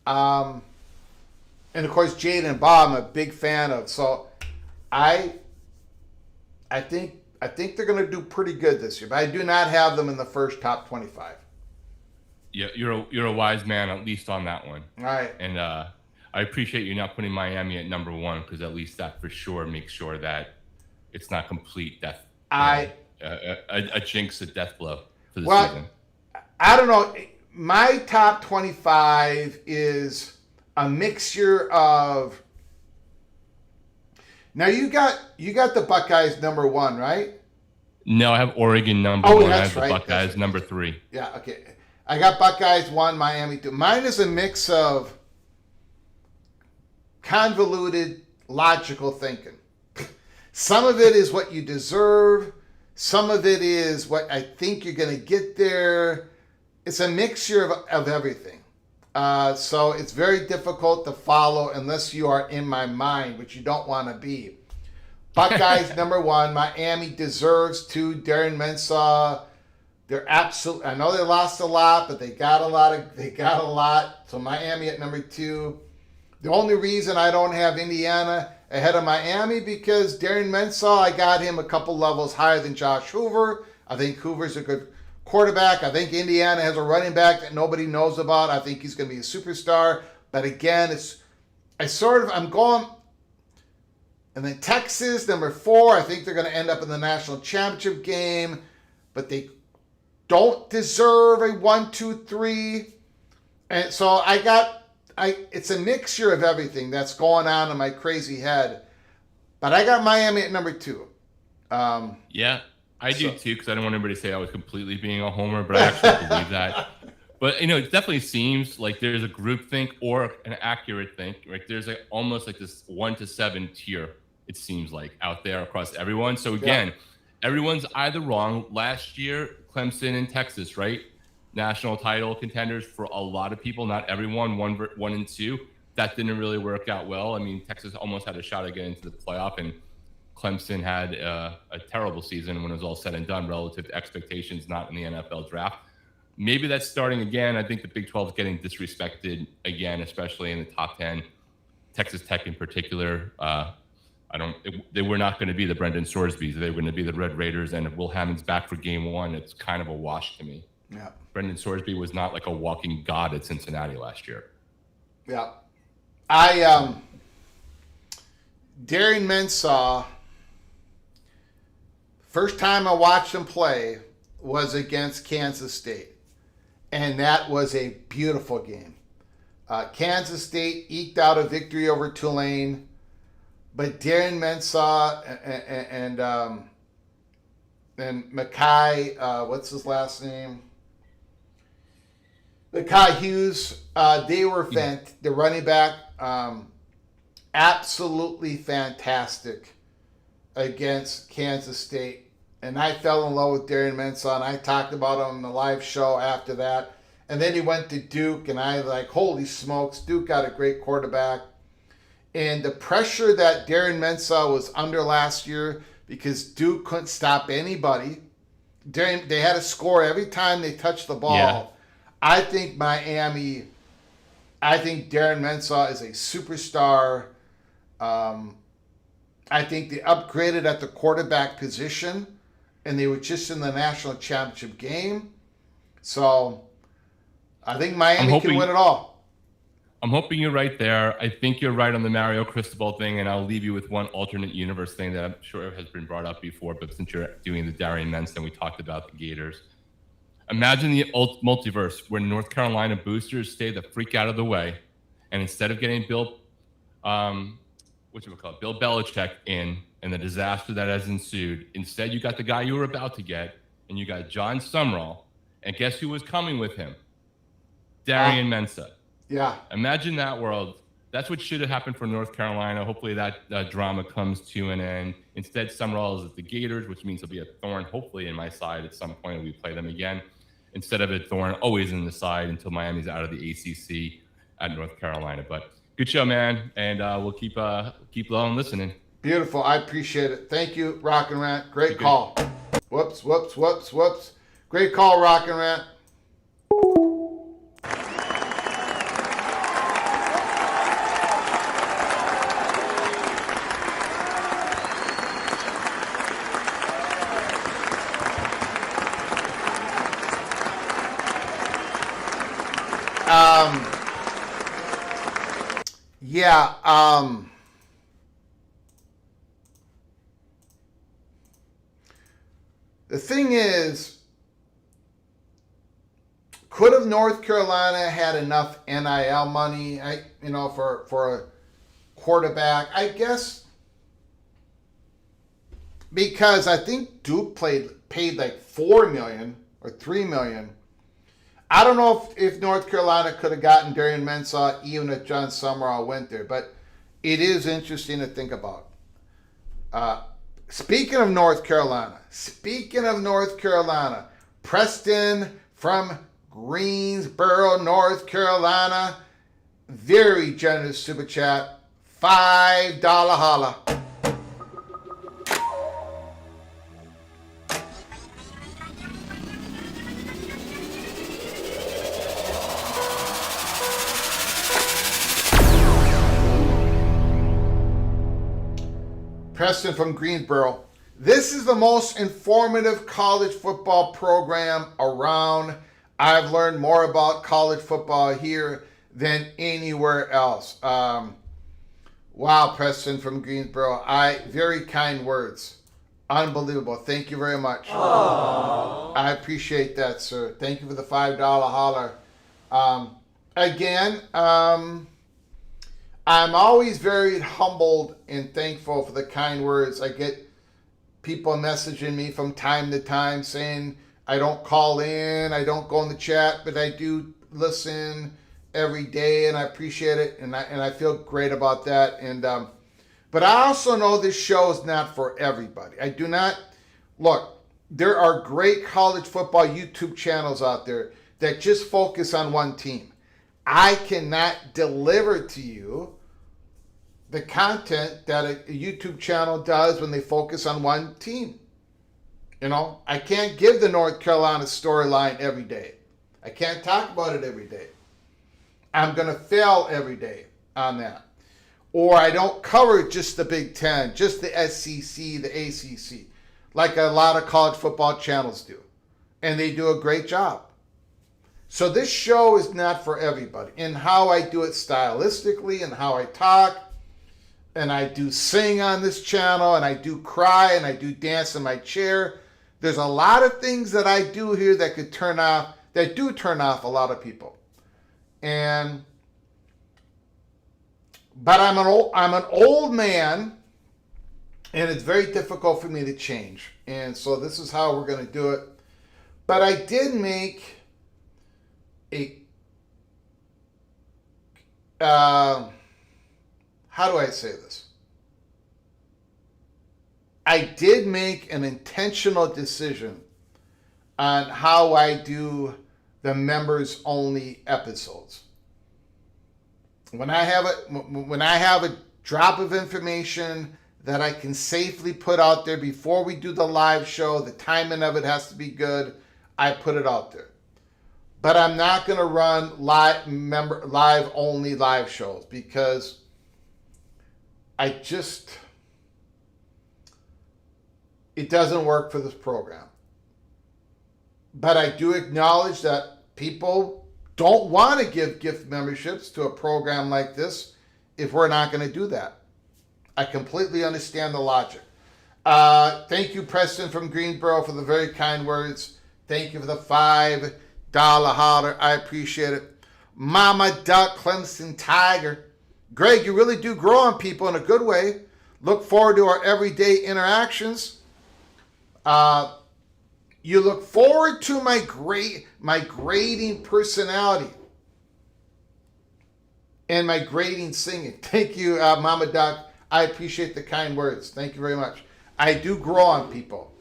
and of course Jayden and Bob, I'm a big fan of. So, I think they're going to do pretty good this year, but I do not have them in the first top 25. Yeah, you're a wise man, at least on that one. All right. And I appreciate you not putting Miami at number 1 because at least that for sure makes sure that it's not complete death. A jinx, a death blow. For the season. I don't know. My top 25 is a mixture of. Now you got the Buckeyes number 1, right? No, I have Oregon number 1. I have the right. Buckeyes number 3. Yeah, okay. I got Buckeyes 1, Miami 2. Mine is a mix of convoluted, logical thinking. Some of it is what you deserve. Some of it is what I think you're going to get there. It's a mixture of everything. So it's very difficult to follow unless you are in my mind, which you don't want to be. Buckeyes number 1. Miami deserves 2. Darren Mensah. They're absolute. I know they lost a lot, but they got a lot. So Miami at number 2. The only reason I don't have Indiana ahead of Miami because Darren Mensah, I got him a couple levels higher than Josh Hoover. I think Hoover's a good quarterback. I think Indiana has a running back that nobody knows about. I think he's going to be a superstar. But again, I'm going. And then Texas, number 4. I think they're going to end up in the national championship game. But they don't deserve a 1, 2, 3. And so it's a mixture of everything that's going on in my crazy head. But I got Miami at number 2. Yeah, I do too, because I don't want anybody to say I was completely being a homer, but I actually believe that. But, it definitely seems like there's a group think or an accurate think. Right? There's almost like this 1 to 7 tier, it seems like, out there across everyone. So, again, everyone's either wrong. Last year, Clemson and Texas, right? National title contenders for a lot of people, not everyone, 1 and 2. That didn't really work out well. I mean, Texas almost had a shot at getting into the playoff, and Clemson had a terrible season when it was all said and done relative to expectations, not in the NFL draft. Maybe that's starting again. I think the Big 12 is getting disrespected again, especially in the top 10. Texas Tech in particular. They were not going to be the Brendan Sorsbys. They were going to be the Red Raiders, and if Will Hammond's back for game 1, it's kind of a wash to me. Yeah. Brendan Sorsby was not like a walking god at Cincinnati last year. Yeah. Darren Mensah, first time I watched him play was against Kansas State. And that was a beautiful game. Kansas State eked out a victory over Tulane. But Darren Mensah and Mackay, what's his last name? Mackay Hughes, they were the running back, absolutely fantastic against Kansas State. And I fell in love with Darren Mensah, and I talked about him on the live show after that. And then he went to Duke, and I was like, holy smokes, Duke got a great quarterback. And the pressure that Darren Mensah was under last year, because Duke couldn't stop anybody. They had to score every time they touched the ball. Yeah. I think Darren Mensah is a superstar. I think they upgraded at the quarterback position, and they were just in the national championship game. So I think Miami can win it all. I'm hoping you're right there. I think you're right on the Mario Cristobal thing, and I'll leave you with one alternate universe thing that I'm sure has been brought up before, but since you're doing the Darren Mensah, we talked about the Gators. Imagine the multiverse where North Carolina boosters stay the freak out of the way, and instead of getting Bill Belichick in and the disaster that has ensued, instead you got the guy you were about to get, and you got John Sumrall, and guess who was coming with him? Darren Mensah. Yeah. Imagine that world. That's what should have happened for North Carolina. Hopefully that drama comes to an end. Instead, Sumrall is at the Gators, which means he'll be a thorn, hopefully, in my side at some point when we play them again. Instead of a thorn always in the side until Miami's out of the ACC at North Carolina. But good show, man, and we'll keep on listening. Beautiful. I appreciate it. Thank you, Rock and Rant. Great call. Whoops. Great call, Rock and Rant. The thing is, could have North Carolina had enough NIL money, for a quarterback? I guess because I think Duke paid like $4 million or $3 million. I don't know if North Carolina could have gotten Darren Mensah even if John Sumrall went there, but it is interesting to think about. speaking of North Carolina, Preston from Greensboro, North Carolina, very generous super chat, $5 holla. Preston from Greensboro. This is the most informative college football program around. I've learned more about college football here than anywhere else. Wow, Preston from Greensboro. Very kind words. Unbelievable. Thank you very much. Aww. I appreciate that, sir. Thank you for the $5 holler. Again, I'm always very humbled and thankful for the kind words. I get people messaging me from time to time saying I don't call in, I don't go in the chat, but I do listen every day, and I appreciate it, and I feel great about that. And but I also know this show is not for everybody. I do not look. There are great college football YouTube channels out there that just focus on one team. I cannot deliver to you the content that a YouTube channel does when they focus on one team. You know, I can't give the North Carolina storyline every day. I can't talk about it every day. I'm going to fail every day on that. Or I don't cover just the Big Ten, just the SEC, the ACC, like a lot of college football channels do. And they do a great job. So this show is not for everybody. In how I do it stylistically and how I talk, and I do sing on this channel, and I do cry, and I do dance in my chair. There's a lot of things that I do here that could turn off, that do turn off a lot of people. But I'm an old man, and it's very difficult for me to change. And so this is how we're going to do it. But I did make how do I say this? I did make an intentional decision on how I do the members only episodes. When I have a drop of information that I can safely put out there before we do the live show, the timing of it has to be good, I put it out there. But I'm not going to run live only live shows because it doesn't work for this program. But I do acknowledge that people don't want to give gift memberships to a program like this if we're not going to do that. I completely understand the logic. Thank you, Preston from Greensboro, for the very kind words. Thank you for the $5 holler. I appreciate it. Mama Duck, Clemson Tiger. Greg, you really do grow on people in a good way. Look forward to our everyday interactions. You look forward to my grading personality and my grading singing. Thank you, Mama Duck. I appreciate the kind words. Thank you very much. I do grow on people.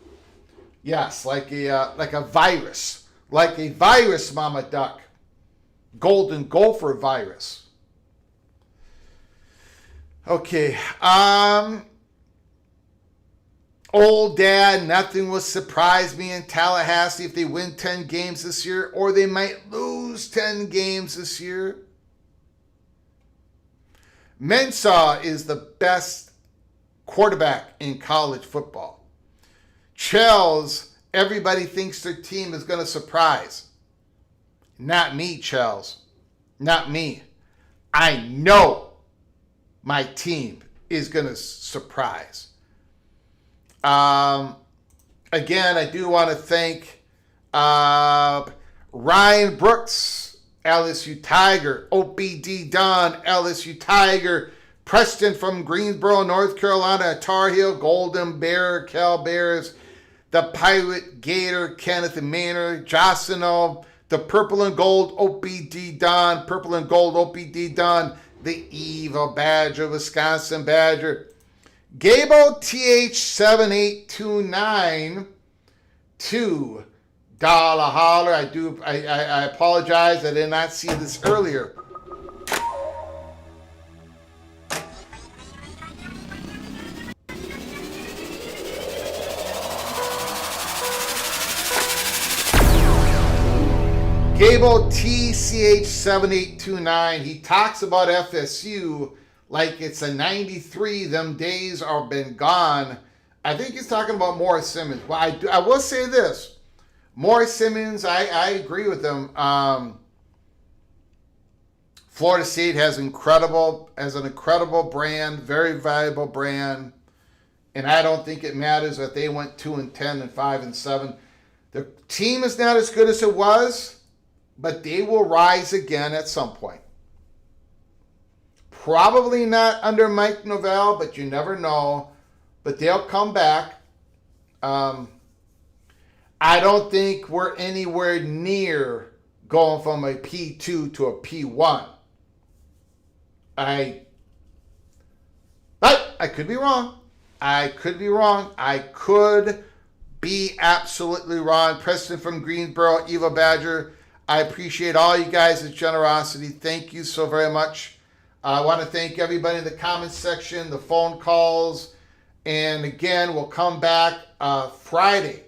Yes, like a virus. Like a virus, Mama Duck. Golden Gopher virus. Okay. Old Dad, nothing will surprise me in Tallahassee if they win 10 games this year, or they might lose 10 games this year. Mensah is the best quarterback in college football. Chels, everybody thinks their team is going to surprise. Not me, Chels. Not me. I know my team is going to surprise. Again, I do want to thank Ryan Brooks, LSU Tiger, OBD Don, LSU Tiger, Preston from Greensboro, North Carolina, Tar Heel, Golden Bear, Cal Bears, the Pirate Gator, Kenneth Maynard, Josino, the Purple and Gold OBD Don, Purple and Gold OBD Don, the Evil Badger, Wisconsin Badger, Gable TH7829 $2 holler. I apologize. I did not see this earlier. Gable TCH7829, he talks about FSU like it's a 93. Them days are been gone. I think he's talking about Mohr Simmons. Well, I will say this. Mohr Simmons, I agree with him. Florida State has an incredible brand, very valuable brand. And I don't think it matters that they went 2-10 and 5-7. The team is not as good as it was, but they will rise again at some point. Probably not under Mike Novell, but you never know. But they'll come back. I don't think we're anywhere near going from a P2 to a P1. But I could be wrong. I could be absolutely wrong. Preston from Greensboro, Eva Badger. I appreciate all you guys' generosity. Thank you so very much. I want to thank everybody in the comments section, the phone calls. And again, we'll come back Friday,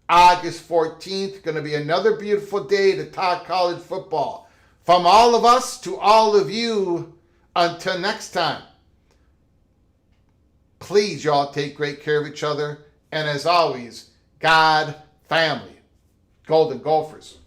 August 14th. Going to be another beautiful day to talk college football. From all of us to all of you, until next time, please y'all take great care of each other. And as always, God, family, Golden Gophers.